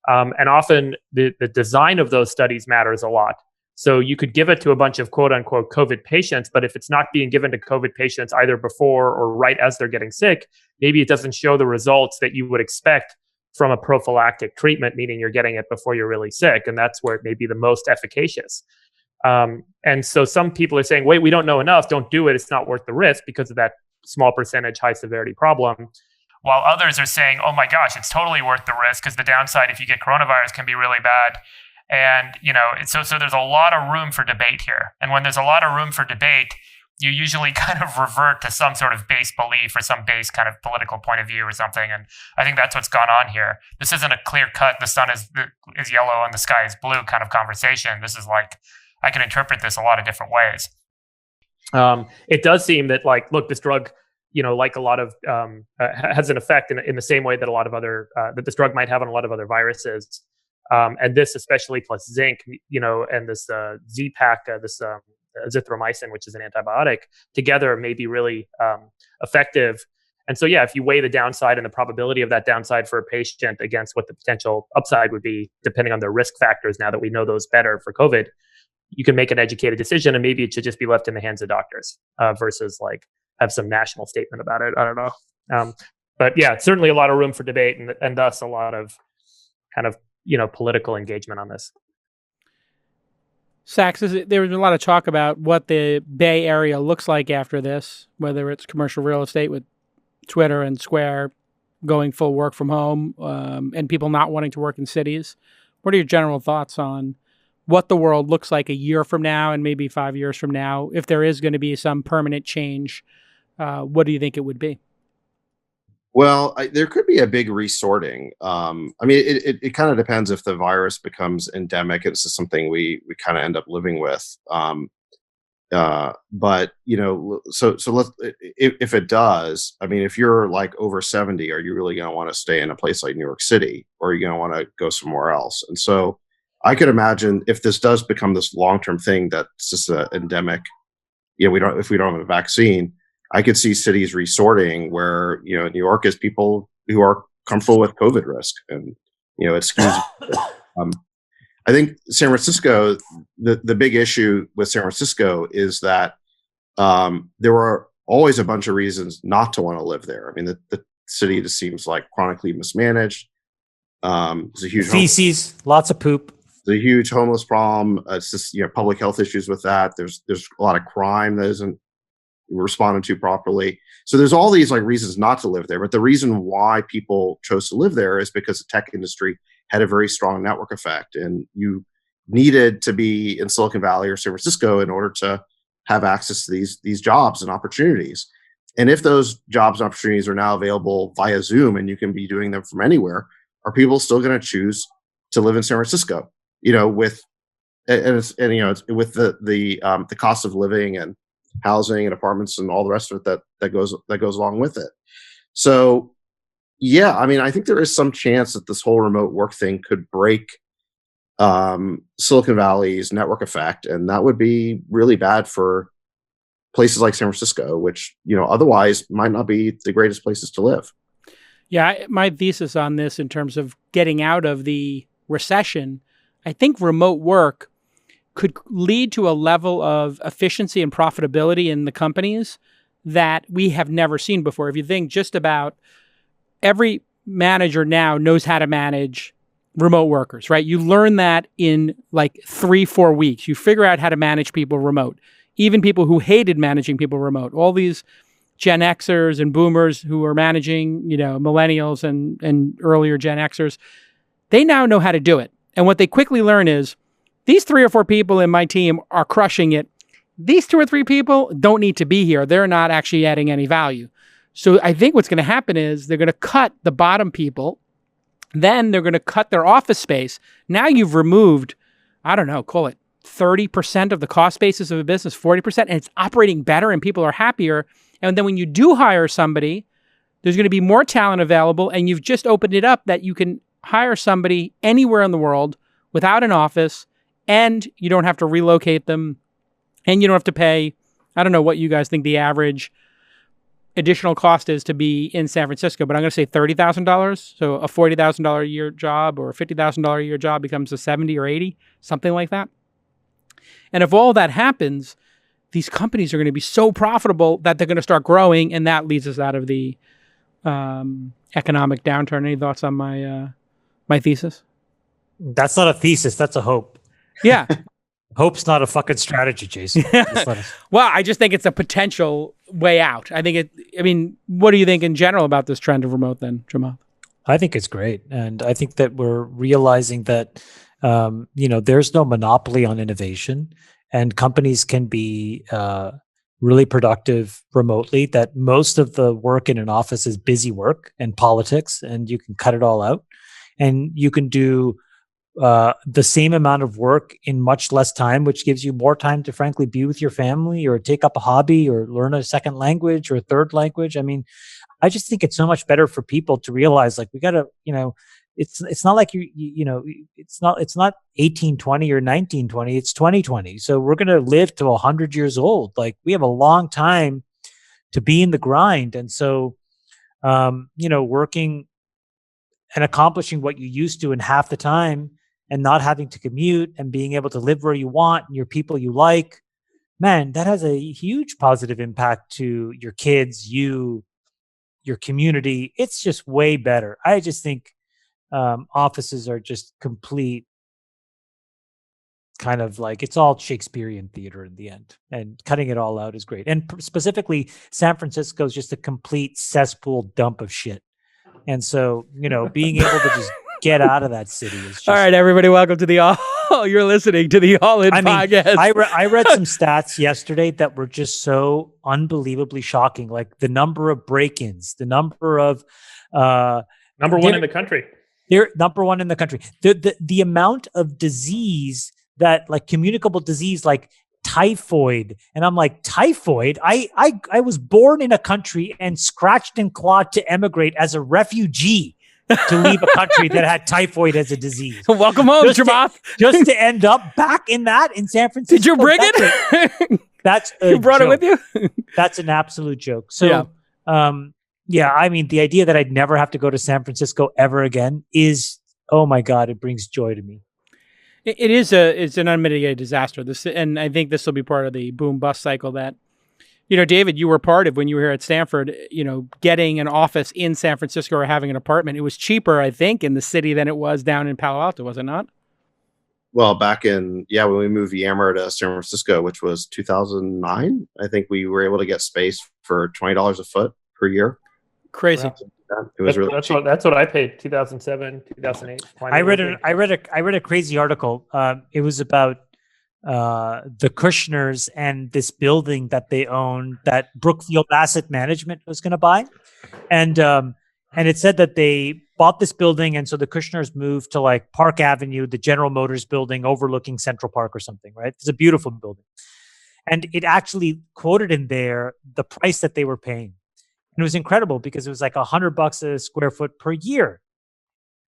And often the design of those studies matters a lot. So you could give it to a bunch of quote unquote COVID patients, but if it's not being given to COVID patients either before or right as they're getting sick, maybe it doesn't show the results that you would expect from a prophylactic treatment, meaning you're getting it before you're really sick. And that's where it may be the most efficacious. And so some people are saying, wait, we don't know enough. Don't do it. It's not worth the risk because of that small percentage, high severity problem. While others are saying, oh my gosh, it's totally worth the risk because the downside if you get coronavirus can be really bad. And, so there's a lot of room for debate here. And when there's a lot of room for debate, you usually kind of revert to some sort of base belief or some base kind of political point of view or something. And I think that's what's gone on here. This isn't a clear cut, the sun is yellow and the sky is blue kind of conversation. This is like, I can interpret this a lot of different ways. It does seem that, like, look, this drug, like a lot of, has an effect in the same way that a lot of other, that this drug might have on a lot of other viruses. And this especially plus zinc, and this Z-Pak, this azithromycin, which is an antibiotic, together may be really effective. And so, yeah, if you weigh the downside and the probability of that downside for a patient against what the potential upside would be, depending on their risk factors, now that we know those better for COVID, you can make an educated decision, and maybe it should just be left in the hands of doctors versus like have some national statement about it. I don't know. But yeah, certainly a lot of room for debate and thus a lot of kind of, political engagement on this. Sacks, there's been a lot of talk about what the Bay Area looks like after this, whether it's commercial real estate with Twitter and Square going full work from home, and people not wanting to work in cities. What are your general thoughts on what the world looks like a year from now and maybe 5 years from now? If there is going to be some permanent change, what do you think it would be? Well, there could be a big resorting. It kind of depends if the virus becomes endemic. It's just something we kind of end up living with. But let's, if it does, if you're like over 70, are you really going to want to stay in a place like New York City, or are you going to want to go somewhere else? And so I could imagine if this does become this long-term thing that's just an endemic, if we don't have a vaccine, I could see cities resorting where, New York is people who are comfortable with COVID risk, and, excuse. I think San Francisco, the big issue with San Francisco is that there were always a bunch of reasons not to want to live there. The city just seems like chronically mismanaged. There's a huge feces, lots of poop. There's a huge homeless problem. It's just public health issues with that. There's a lot of crime that isn't responded to properly. So there's all these like reasons not to live there. But the reason why people chose to live there is because the tech industry had a very strong network effect, and you needed to be in Silicon Valley or San Francisco in order to have access to these jobs and opportunities. And if those jobs and opportunities are now available via Zoom and you can be doing them from anywhere, are people still going to choose to live in San Francisco, with with the cost of living and housing and apartments and all the rest of it that goes along with it. So yeah, I mean, I think there is some chance that this whole remote work thing could break Silicon Valley's network effect, and that would be really bad for places like San Francisco, which otherwise might not be the greatest places to live. Yeah, my thesis on this in terms of getting out of the recession, I think remote work could lead to a level of efficiency and profitability in the companies that we have never seen before. If you think just about every manager now knows how to manage remote workers, right? You learn that in like 3-4 weeks. You figure out how to manage people remote. Even people who hated managing people remote. All these Gen Xers and boomers who are managing, millennials and earlier Gen Xers, they now know how to do it. And what they quickly learn is these 3 or 4 people in my team are crushing it. These 2 or 3 people don't need to be here. They're not actually adding any value. So I think what's going to happen is they're going to cut the bottom people. Then they're going to cut their office space. Now you've removed, I don't know, call it 30% of the cost basis of a business, 40%, and it's operating better and people are happier. And then when you do hire somebody, there's going to be more talent available, and you've just opened it up that you can hire somebody anywhere in the world without an office, and you don't have to relocate them, and you don't have to pay, I don't know what you guys think the average additional cost is to be in San Francisco, but I'm going to say $30,000. So a $40,000 a year job or a $50,000 a year job becomes a 70 or 80, something like that. And if all that happens, these companies are going to be so profitable that they're going to start growing, and that leads us out of the economic downturn. Any thoughts on my thesis? That's not a thesis. That's a hope. Yeah. Hope's not a fucking strategy, Jason. Well, I just think it's a potential way out. What do you think in general about this trend of remote then, Chamath? I think it's great. And I think that we're realizing that, there's no monopoly on innovation, and companies can be really productive remotely, that most of the work in an office is busy work and politics, and you can cut it all out. And you can do the same amount of work in much less time, which gives you more time to frankly be with your family or take up a hobby or learn a second language or a third language. I mean, I just think it's so much better for people to realize, like, we got to, it's not like it's not 1820 or 1920, it's 2020. So we're going to live to 100 years old. Like, we have a long time to be in the grind. And so, working and accomplishing what you used to in half the time, and not having to commute, and being able to live where you want and your people you like, man, that has a huge positive impact to your kids, your community. It's just way better. I just think offices are just complete kind of like, it's all Shakespearean theater in the end, and cutting it all out is great. And specifically, San Francisco is just a complete cesspool dump of shit. And so, being able to just get out of that city is just... All right, everybody, welcome to the All. You're listening to the All In podcast. I read some stats yesterday that were just so unbelievably shocking. Like the number of break-ins, the number of... number one in the country. They're number one in the country. The amount of disease that, like, communicable disease, like typhoid. And I'm like, typhoid? I was born in a country and scratched and clawed to emigrate as a refugee to leave a country that had typhoid as a disease. Welcome home, Chamath. Just to end up back in San Francisco. Did you bring it? That's you brought joke. it with you? That's an absolute joke. So, I mean, the idea that I'd never have to go to San Francisco ever again is, oh my God, it brings joy to me. It's an unmitigated disaster. And I think this will be part of the boom bust cycle that, David, you were part of when you were here at Stanford, getting an office in San Francisco or having an apartment. It was cheaper, I think, in the city than it was down in Palo Alto, was it not? Well, back when we moved Yammer to San Francisco, which was 2009, I think we were able to get space for $20 a foot per year. Crazy. Wow. It was that's what I paid 2007, 2008. I read a crazy article. It was about the Kushners and this building that they own that Brookfield Asset Management was going to buy, and And it said that they bought this building, and so the Kushners moved to like Park Avenue, the General Motors building overlooking Central Park or something, right? It's a beautiful building. And it actually quoted in there the price that they were paying. And it was incredible because it was like $100 a square foot per year.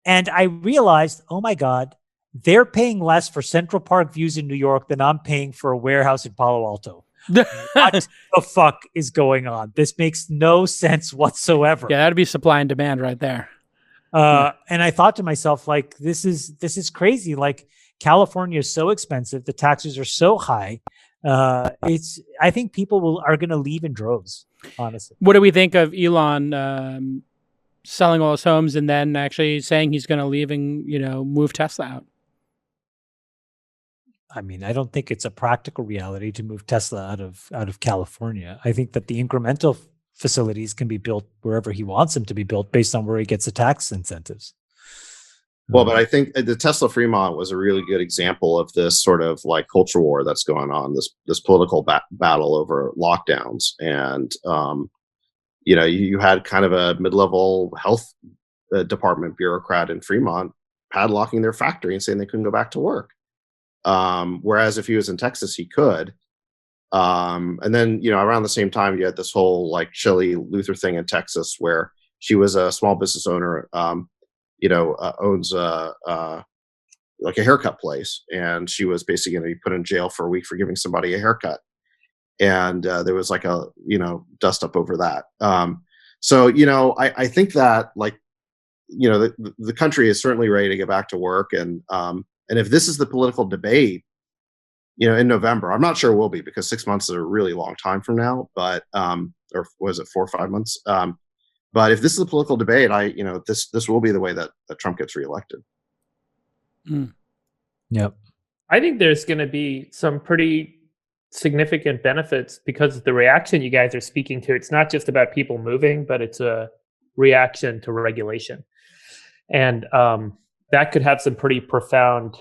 And I realized, oh my God, they're paying less for Central Park views in New York than I'm paying for a warehouse in Palo Alto. What the fuck is going on? This makes no sense whatsoever. Yeah, that'd be supply and demand right there. And I thought to myself, like, this is crazy. Like, California is so expensive, the taxes are so high. I think people are going to leave in droves, honestly. What do we think of Elon selling all his homes and then actually saying he's going to leave and move Tesla out? I mean, I don't think it's a practical reality to move Tesla out of California. I think that the incremental facilities can be built wherever he wants them to be built based on where he gets the tax incentives. Well, but I think the Tesla Fremont was a really good example of this sort of like culture war that's going on, this political battle over lockdowns. And, you had kind of a mid-level health department bureaucrat in Fremont padlocking their factory and saying they couldn't go back to work. Whereas if he was in Texas, he could. And then, around the same time, you had this whole like Shelley Luther thing in Texas where she was a small business owner, owns like a haircut place. And she was basically going to be put in jail for a week for giving somebody a haircut. And there was like a, dust up over that. I think that like, the country is certainly ready to get back to work. And if this is the political debate, in November, I'm not sure it will be because 6 months is a really long time from now, but, or was it 4 or 5 months? But if this is a political debate, this will be the way that Trump gets reelected. Mm. Yep. I think there's going to be some pretty significant benefits because of the reaction you guys are speaking to. It's not just about people moving, but it's a reaction to regulation. And, that could have some pretty profound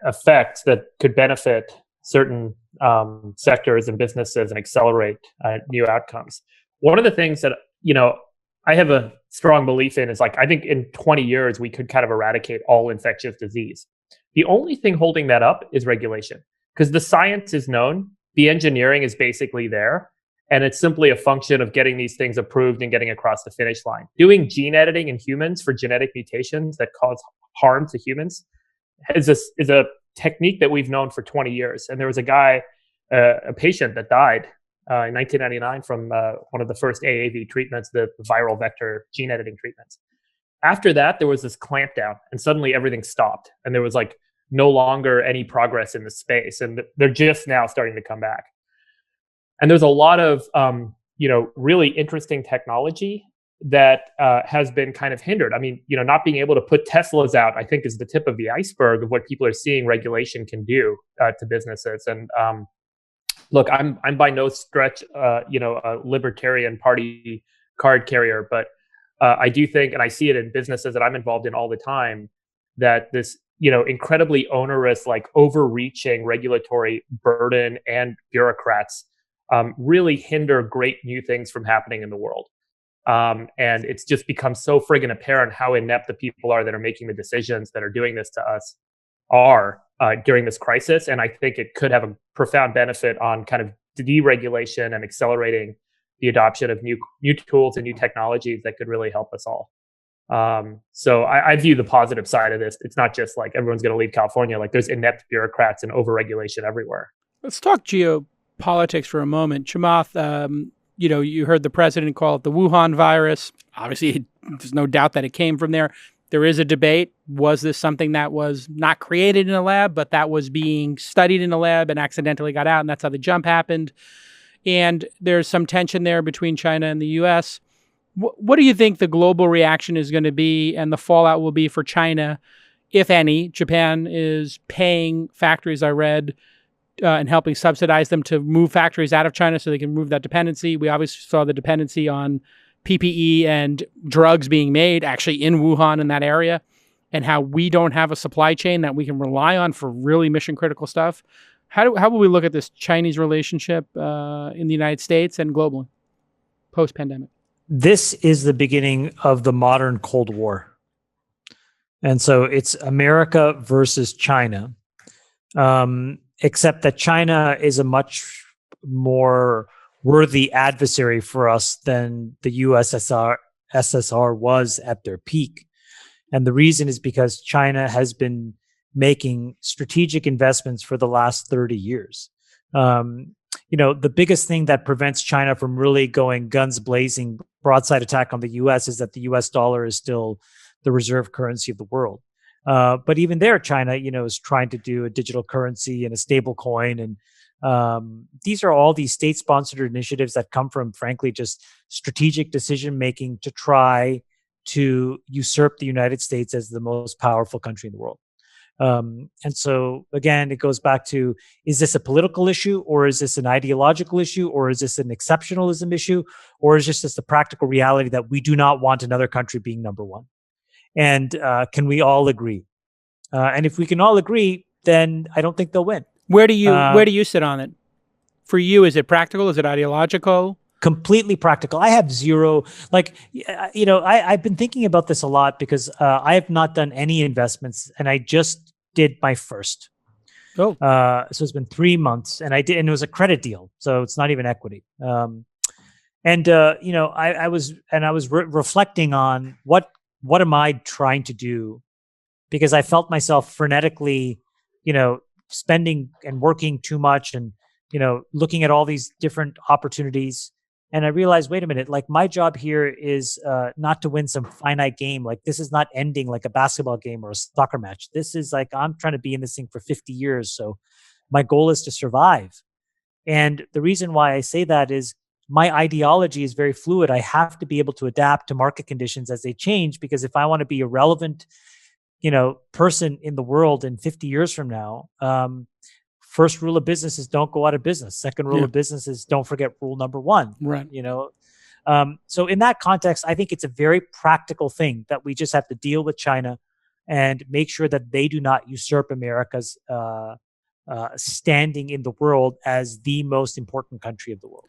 effects that could benefit certain sectors and businesses and accelerate new outcomes. One of the things that, I have a strong belief in is like, I think in 20 years, we could kind of eradicate all infectious disease. The only thing holding that up is regulation because the science is known. The engineering is basically there. And it's simply a function of getting these things approved and getting across the finish line. Doing gene editing in humans for genetic mutations that cause harm to humans is a technique that we've known for 20 years. And there was a guy, a patient that died in 1999 from one of the first AAV treatments, the viral vector gene editing treatments. After that, there was this clampdown and suddenly everything stopped. And there was like no longer any progress in the space. And they're just now starting to come back. And there's a lot of, really interesting technology that has been kind of hindered. I mean, not being able to put Teslas out, I think, is the tip of the iceberg of what people are seeing regulation can do to businesses. And look, I'm by no stretch, a libertarian party card carrier, but I do think, and I see it in businesses that I'm involved in all the time, that this, incredibly onerous, like overreaching regulatory burden and bureaucrats really hinder great new things from happening in the world. And it's just become so friggin' apparent how inept the people are that are making the decisions that are doing this to us are during this crisis. And I think it could have a profound benefit on kind of deregulation and accelerating the adoption of new tools and new technologies that could really help us all. So I view the positive side of this. It's not just like everyone's going to leave California. Like there's inept bureaucrats and overregulation everywhere. Let's talk geopolitics for a moment. Chamath, you heard the president call it the Wuhan virus. Obviously, there's no doubt that it came from there. There is a debate. Was this something that was not created in a lab, but that was being studied in a lab and accidentally got out, and that's how the jump happened? And there's some tension there between China and the U.S. What do you think the global reaction is going to be and the fallout will be for China, if any? Japan is paying factories, I read, and helping subsidize them to move factories out of China so they can move that dependency. We obviously saw the dependency on PPE and drugs being made actually in Wuhan in that area, and how we don't have a supply chain that we can rely on for really mission critical stuff. How will we look at this Chinese relationship in the United States and globally post-pandemic? this is the beginning of the modern Cold War. And so it's America versus China, except that China is a much more worthy adversary for us than the USSR was at their peak. And the reason is because China has been making strategic investments for the last 30 years. The biggest thing that prevents China from really going guns blazing broadside attack on the US is that the US dollar is still the reserve currency of the world. But even there, China, is trying to do a digital currency and a stable coin. And these are all these state-sponsored initiatives that come from, frankly, just strategic decision-making to try to usurp the United States as the most powerful country in the world. And so, again, it goes back to, is this a political issue, or is this an ideological issue, or is this an exceptionalism issue, or is this just a practical reality that we do not want another country being number one? And can we all agree? And if we can all agree, then I don't think they'll win. Where do you sit on it? For you, is it practical? Is it ideological? Completely practical. I have zero, I've been thinking about this a lot because I have not done any investments, and I just did my first. Oh. So it's been 3 months, and it was a credit deal, so it's not even equity. I was reflecting on what am I trying to do, because I felt myself frenetically, spending and working too much, and looking at all these different opportunities. And I realized, wait a minute, like, my job here is not to win some finite game. Like, this is not ending like a basketball game or a soccer match. This is like, I'm trying to be in this thing for 50 years. So my goal is to survive. And the reason why I say that is my ideology is very fluid. I have to be able to adapt to market conditions as they change, because if I want to be a relevant, person in the world in 50 years from now, first rule of business is don't go out of business. Second rule of business is don't forget rule number one. Right. So in that context, I think it's a very practical thing that we just have to deal with China and make sure that they do not usurp America's standing in the world as the most important country of the world.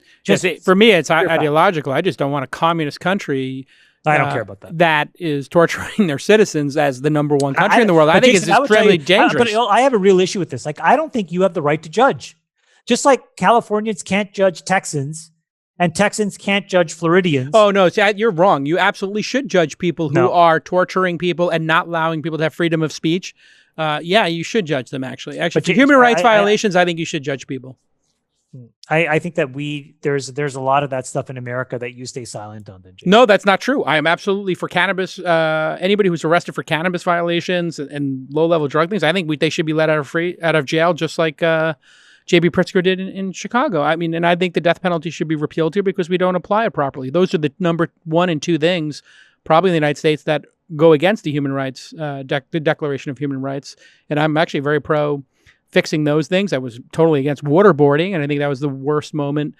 For me, it's ideological. I just don't want a communist country. I don't care about that. That is torturing their citizens as the number one country in the world. I think Jason, it's extremely dangerous. But I have a real issue with this. Like, I don't think you have the right to judge. Just like Californians can't judge Texans, and Texans can't judge Floridians. Oh, no, you're wrong. You absolutely should judge people who are torturing people and not allowing people to have freedom of speech. You should judge them, actually. Actually, for human rights violations, I think you should judge people. I think that there's a lot of that stuff in America that you stay silent on. No, that's not true. I am absolutely for cannabis. Anybody who's arrested for cannabis violations and low-level drug things, I think they should be let out of jail, just like J.B. Pritzker did in Chicago. I mean, and I think the death penalty should be repealed here because we don't apply it properly. Those are the number 1 and 2 things, probably in the United States, that go against the human rights, the Declaration of Human Rights. And I'm actually very pro fixing those things. I was totally against waterboarding, and I think that was the worst moment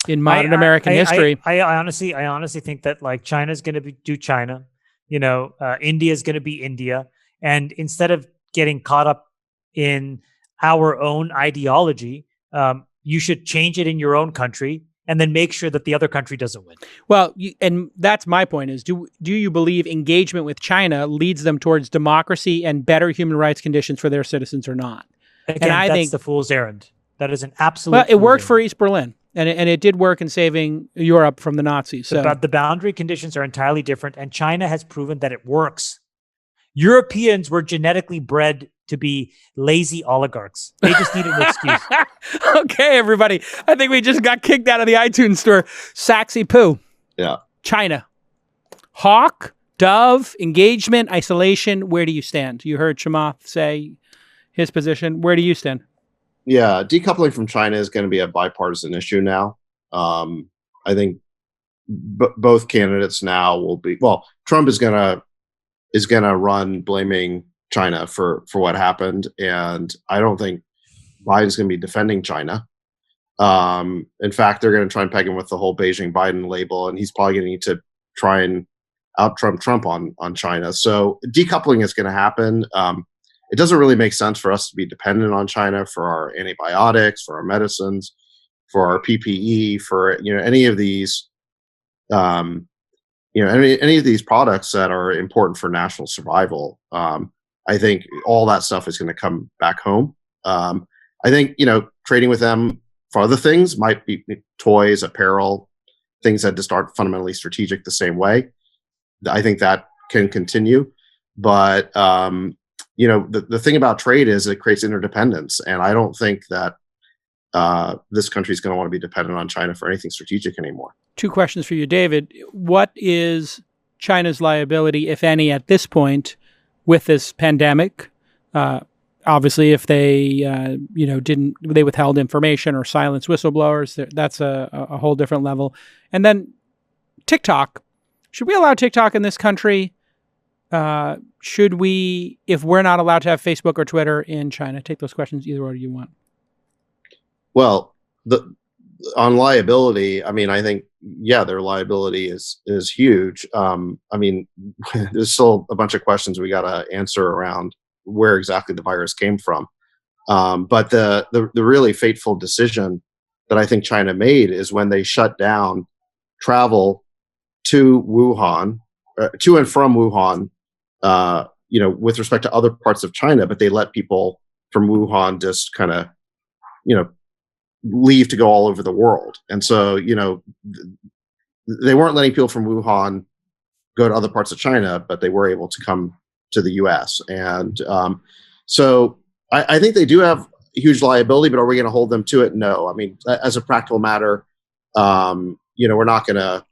in modern American history. I honestly think that, like, China's going to do China, India is going to be India, and instead of getting caught up in our own ideology, you should change it in your own country, and then make sure that the other country doesn't win. Well, and that's my point: is do you believe engagement with China leads them towards democracy and better human rights conditions for their citizens or not? Again, I think the fool's errand. That is an absolute. Well, it worked for East Berlin, and it did work in saving Europe from the Nazis. So, but the boundary conditions are entirely different, and China has proven that it works. Europeans were genetically bred to be lazy oligarchs. They just needed an excuse. Okay, everybody. I think we just got kicked out of the iTunes store. Saxy poo. Yeah. China. Hawk, Dove, engagement, isolation. Where do you stand? You heard Chamath say his position. Where do you stand? Yeah, decoupling from China is going to be a bipartisan issue now. I think both candidates now will be. Well, Trump is going to run blaming China for what happened, and I don't think Biden's going to be defending China. In fact, they're going to try and peg him with the whole Beijing Biden label, and he's probably going to need to try and out Trump on China. So decoupling is going to happen. It doesn't really make sense for us to be dependent on China for our antibiotics, for our medicines, for our PPE, for any of these any of these products that are important for national survival. I think all that stuff is going to come back home. I think, trading with them for other things might be toys, apparel, things that just aren't fundamentally strategic the same way. I think that can continue. But, the thing about trade is it creates interdependence. And I don't think that this country is going to want to be dependent on China for anything strategic anymore. Two questions for you, David. What is China's liability, if any, at this point with this pandemic? Obviously, if they, they withheld information or silenced whistleblowers, that's a whole different level. And then TikTok. Should we allow TikTok in this country? Should we, if we're not allowed to have Facebook or Twitter in China? Take those questions either order you want. Well, on liability, I think, their liability is huge. There's still a bunch of questions we got to answer around where exactly the virus came from. But the really fateful decision that I think China made is when they shut down travel to Wuhan, to and from Wuhan, with respect to other parts of China, but they let people from Wuhan just kind of, leave to go all over the world. And so, they weren't letting people from Wuhan go to other parts of China, but they were able to come to the US. And so I think they do have huge liability, but are we going to hold them to it? No. As a practical matter, we're not going to,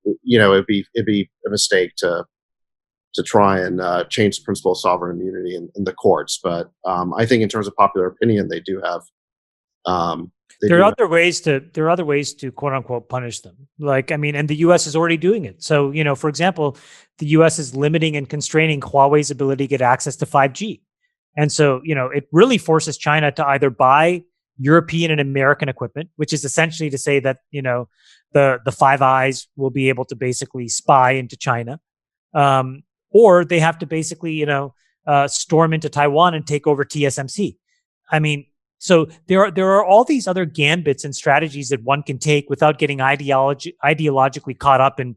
it'd be a mistake to try and change the principle of sovereign immunity in the courts. But I think in terms of popular opinion, they do have. There are other ways to quote unquote punish them. And the U.S. is already doing it. So, for example, the U.S. is limiting and constraining Huawei's ability to get access to 5G. And so, it really forces China to either buy European and American equipment, which is essentially to say that, the Five Eyes will be able to basically spy into China. Or they have to basically, storm into Taiwan and take over TSMC. So there are all these other gambits and strategies that one can take without getting ideologically caught up in,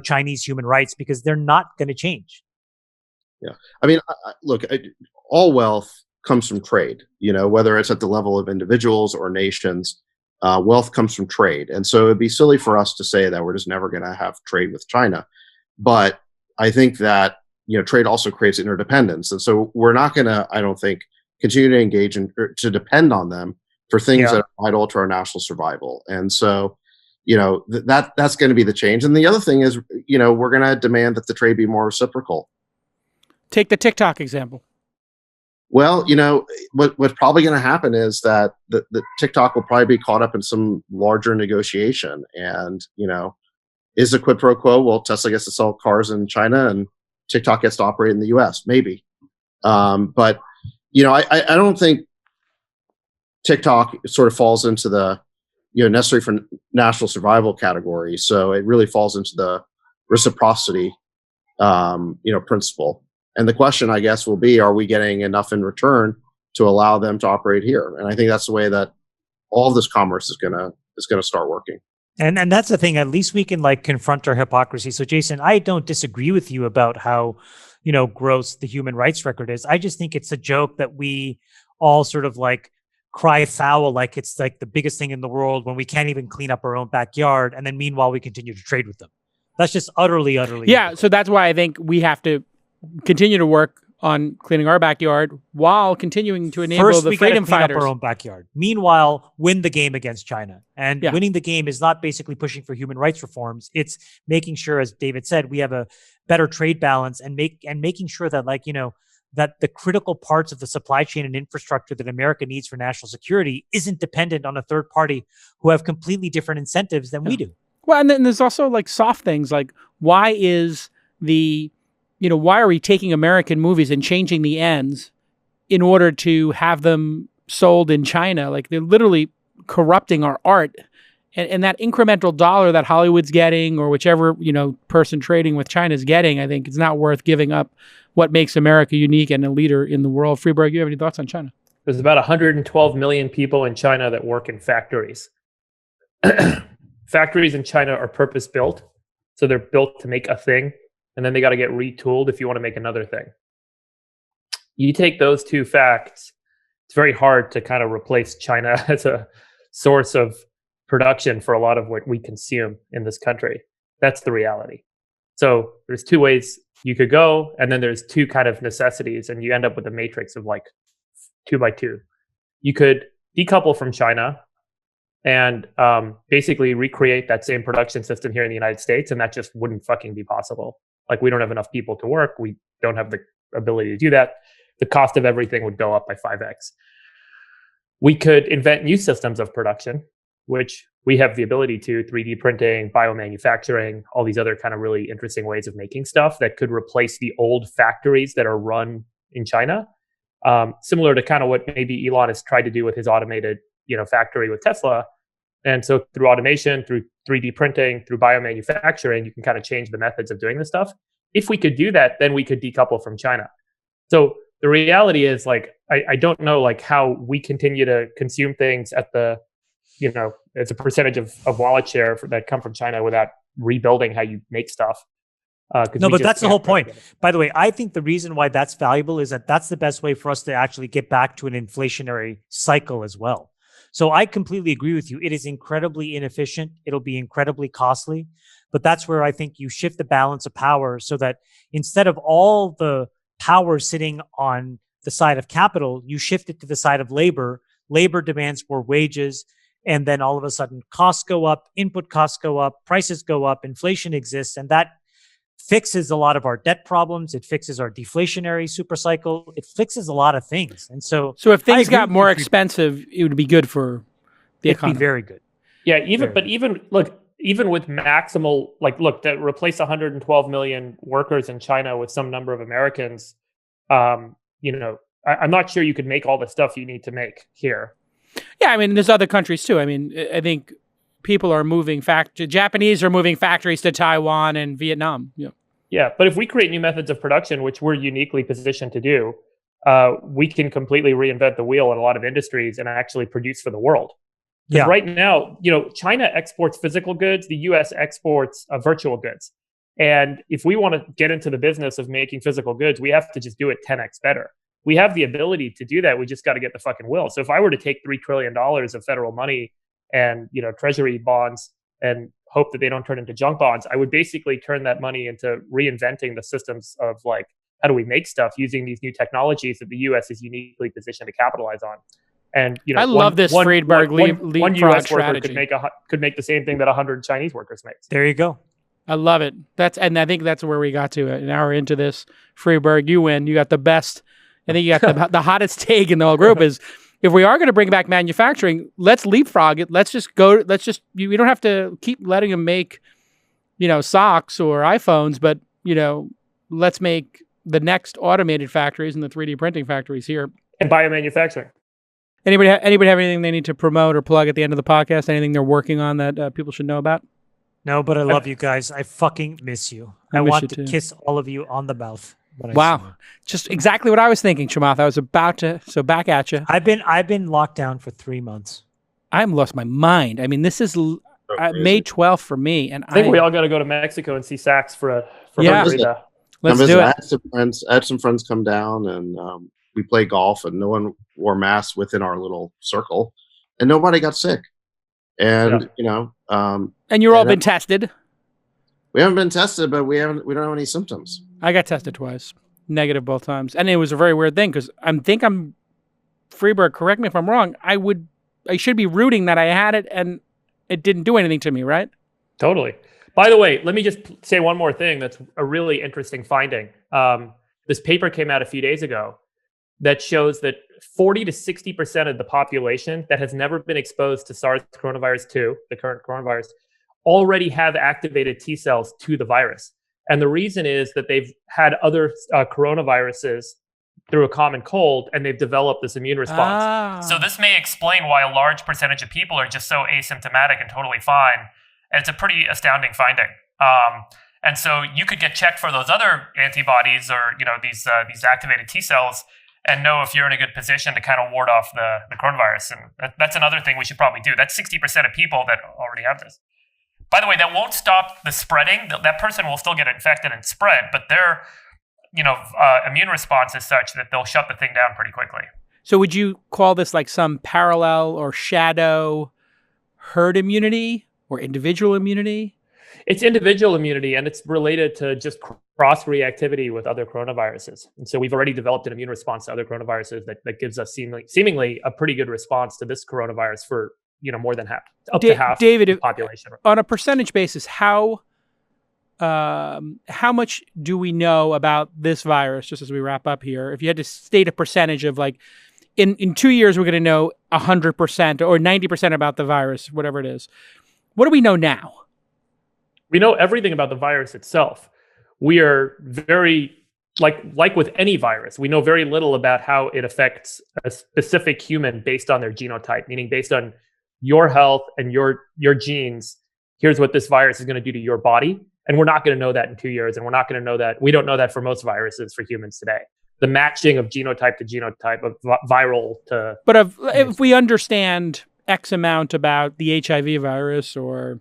Chinese human rights, because they're not going to change. Yeah. Look, all wealth comes from trade, whether it's at the level of individuals or nations, wealth comes from trade. And so it'd be silly for us to say that we're just never going to have trade with China. But I think that, trade also creates interdependence. And so we're not going to, I don't think, continue to engage in or to depend on them for things that are vital to our national survival. And so, that's going to be the change. And the other thing is, we're going to demand that the trade be more reciprocal. Take the TikTok example. Well, what's probably going to happen is that the TikTok will probably be caught up in some larger negotiation. And, is a quid pro quo? Well, Tesla gets to sell cars in China and TikTok gets to operate in the US, maybe. But I don't think TikTok sort of falls into the, necessary for national survival category. So it really falls into the reciprocity, principle. And the question, I guess, will be, are we getting enough in return to allow them to operate here? And I think that's the way that all of this commerce is going to start working. And that's the thing. At least we can confront our hypocrisy. So, Jason, I don't disagree with you about how, gross the human rights record is. I just think it's a joke that we all sort of cry foul, like it's the biggest thing in the world when we can't even clean up our own backyard. And then meanwhile, we continue to trade with them. That's just utterly. Yeah. So that's why I think we have to continue to work on cleaning our backyard while continuing to enable the freedom fighters. Up our own backyard. Meanwhile, win the game against China. And winning the game is not basically pushing for human rights reforms. It's making sure, as David said, we have a better trade balance and making sure that that the critical parts of the supply chain and infrastructure that America needs for national security isn't dependent on a third party who have completely different incentives than we do. Well, and then there's also soft things why is why are we taking American movies and changing the ends in order to have them sold in China? They're literally corrupting our art. And that incremental dollar that Hollywood's getting or whichever, person trading with China is getting, I think it's not worth giving up what makes America unique and a leader in the world. Friedberg, you have any thoughts on China? There's about 112 million people in China that work in factories. Factories in China are purpose-built. So they're built to make a thing, and then they got to get retooled if you want to make another thing. You take those two facts, it's very hard to kind of replace China as a source of production for a lot of what we consume in this country. That's the reality. So there's two ways you could go, and then there's two kind of necessities, and you end up with a matrix of like 2 by 2. You could decouple from China and basically recreate that same production system here in the United States, and that just wouldn't fucking be possible. Like, we don't have enough people to work. We don't have the ability to do that. The cost of everything would go up by 5x. We could invent new systems of production, which we have the ability to, 3D printing, biomanufacturing, all these other kind of really interesting ways of making stuff that could replace the old factories that are run in China. Similar to kind of what maybe Elon has tried to do with his automated, factory with Tesla. And so through automation, through 3D printing, through biomanufacturing, you can kind of change the methods of doing this stuff. If we could do that, then we could decouple from China. So the reality is, like, I don't know, like, how we continue to consume things at the, as a percentage of wallet share that come from China without rebuilding how you make stuff. No, but that's the whole point. By the way, I think the reason why that's valuable is that that's the best way for us to actually get back to an inflationary cycle as well. So I completely agree with you. It is incredibly inefficient. It'll be incredibly costly. But that's where I think you shift the balance of power so that instead of all the power sitting on the side of capital, you shift it to the side of labor. Labor demands more wages. And then all of a sudden costs go up, input costs go up, prices go up, inflation exists. And that fixes a lot of our debt problems. It fixes our deflationary super cycle. It fixes a lot of things. And so if things got more expensive, it would be good for the economy. It'd be very good. Yeah, even with maximal, that replace 112 million workers in China with some number of Americans, I'm not sure you could make all the stuff you need to make here. Yeah, I mean, there's other countries too. I mean, I think people are moving Japanese are moving factories to Taiwan and Vietnam. Yeah, but if we create new methods of production, which we're uniquely positioned to do, we can completely reinvent the wheel in a lot of industries and actually produce for the world. Yeah. Right now, China exports physical goods, the US exports virtual goods. And if we want to get into the business of making physical goods, we have to just do it 10x better. We have the ability to do that. We just got to get the fucking will. So if I were to take $3 trillion of federal money and, treasury bonds and hope that they don't turn into junk bonds, I would basically turn that money into reinventing the systems of, like, how do we make stuff using these new technologies that the US is uniquely positioned to capitalize on. And I love this Friedberg one US US worker could make the same thing that 100 Chinese workers make. There you go. I love it. And I think that's where we got to an hour into this. Friedberg, you win. You got the best. I think you got the hottest take in the whole group is, if we are going to bring back manufacturing, let's leapfrog it. We don't have to keep letting them make, socks or iPhones, but, let's make the next automated factories and the 3D printing factories here. And biomanufacturing. Anybody have anything they need to promote or plug at the end of the podcast? Anything they're working on that people should know about? No, but I love you guys. I fucking miss you. I want to kiss all of you on the mouth. Wow. Just exactly what I was thinking, Chamath. I was about to, so back at you. I've been locked down for 3 months. I'm lost my mind. I mean, this is May 12th for me. And I think we all got to go to Mexico and see Sacks for a margarita. Let's do it. I had some friends come down and we play golf, and no one wore masks within our little circle, and nobody got sick. And, and you're all been tested. We haven't been tested, but we don't have any symptoms. I got tested twice, negative both times, and it was a very weird thing because I'm Friedberg. Correct me if I'm wrong. I should be rooting that I had it and it didn't do anything to me, right? Totally. By the way, let me just say one more thing. That's a really interesting finding. This paper came out a few days ago that shows that 40 to 60% of the population that has never been exposed to SARS coronavirus 2, the current coronavirus, already have activated T cells to the virus. And the reason is that they've had other coronaviruses through a common cold, and they've developed this immune response. So this may explain why a large percentage of people are just so asymptomatic and totally fine. And it's a pretty astounding finding. And so you could get checked for those other antibodies or these activated T cells and know if you're in a good position to kind of ward off the coronavirus. And that's another thing we should probably do. That's 60% of people that already have this. By the way, that won't stop the spreading. That person will still get infected and spread, but their immune response is such that they'll shut the thing down pretty quickly. So would you call this like some parallel or shadow herd immunity or individual immunity? It's individual immunity, and it's related to just cross-reactivity with other coronaviruses. And so we've already developed an immune response to other coronaviruses that gives us seemingly a pretty good response to this coronavirus for more than half, to half David, the population. On a percentage basis, how much do we know about this virus, just as we wrap up here? If you had to state a percentage of like, in 2 years, we're going to know 100% or 90% about the virus, whatever it is. What do we know now? We know everything about the virus itself. We are very, like with any virus, we know very little about how it affects a specific human based on their genotype, meaning based on your health and your genes. Here's what this virus is going to do to your body. And we're not going to know that in 2 years. And we're not going to know that. We don't know that for most viruses for humans today. The matching of genotype to genotype, of viral to... But if we understand X amount about the HIV virus or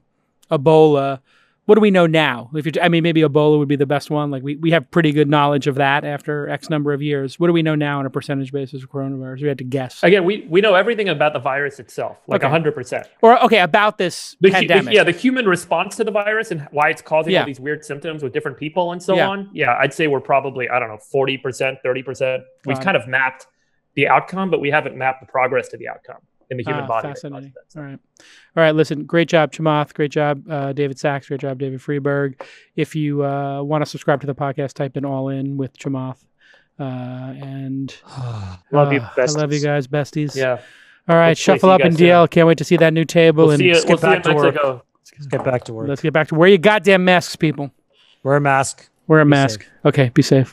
Ebola, what do we know now? Maybe Ebola would be the best one. Like we have pretty good knowledge of that after X number of years. What do we know now on a percentage basis of coronavirus? We had to guess. Again, we know everything about the virus itself, like 100%. Or about this pandemic. The human response to the virus and why it's causing all these weird symptoms with different people and so on. Yeah, I'd say we're probably, 40%, 30%. We've kind of mapped the outcome, but we haven't mapped the progress to the outcome in the human body. Fascinating. All right. Listen, great job, Chamath. Great job, David Sacks. Great job, David Friedberg. If you want to subscribe to the podcast, type in All In with Chamath. And love you, besties. I love you guys, besties. Yeah. All right. Shuffle up and deal. Can't wait to see that new table. Let's get back to work. Let's get back to work. Let's get back to wear your goddamn masks, people. Wear a mask. Wear a mask. Safe. Okay. Be safe.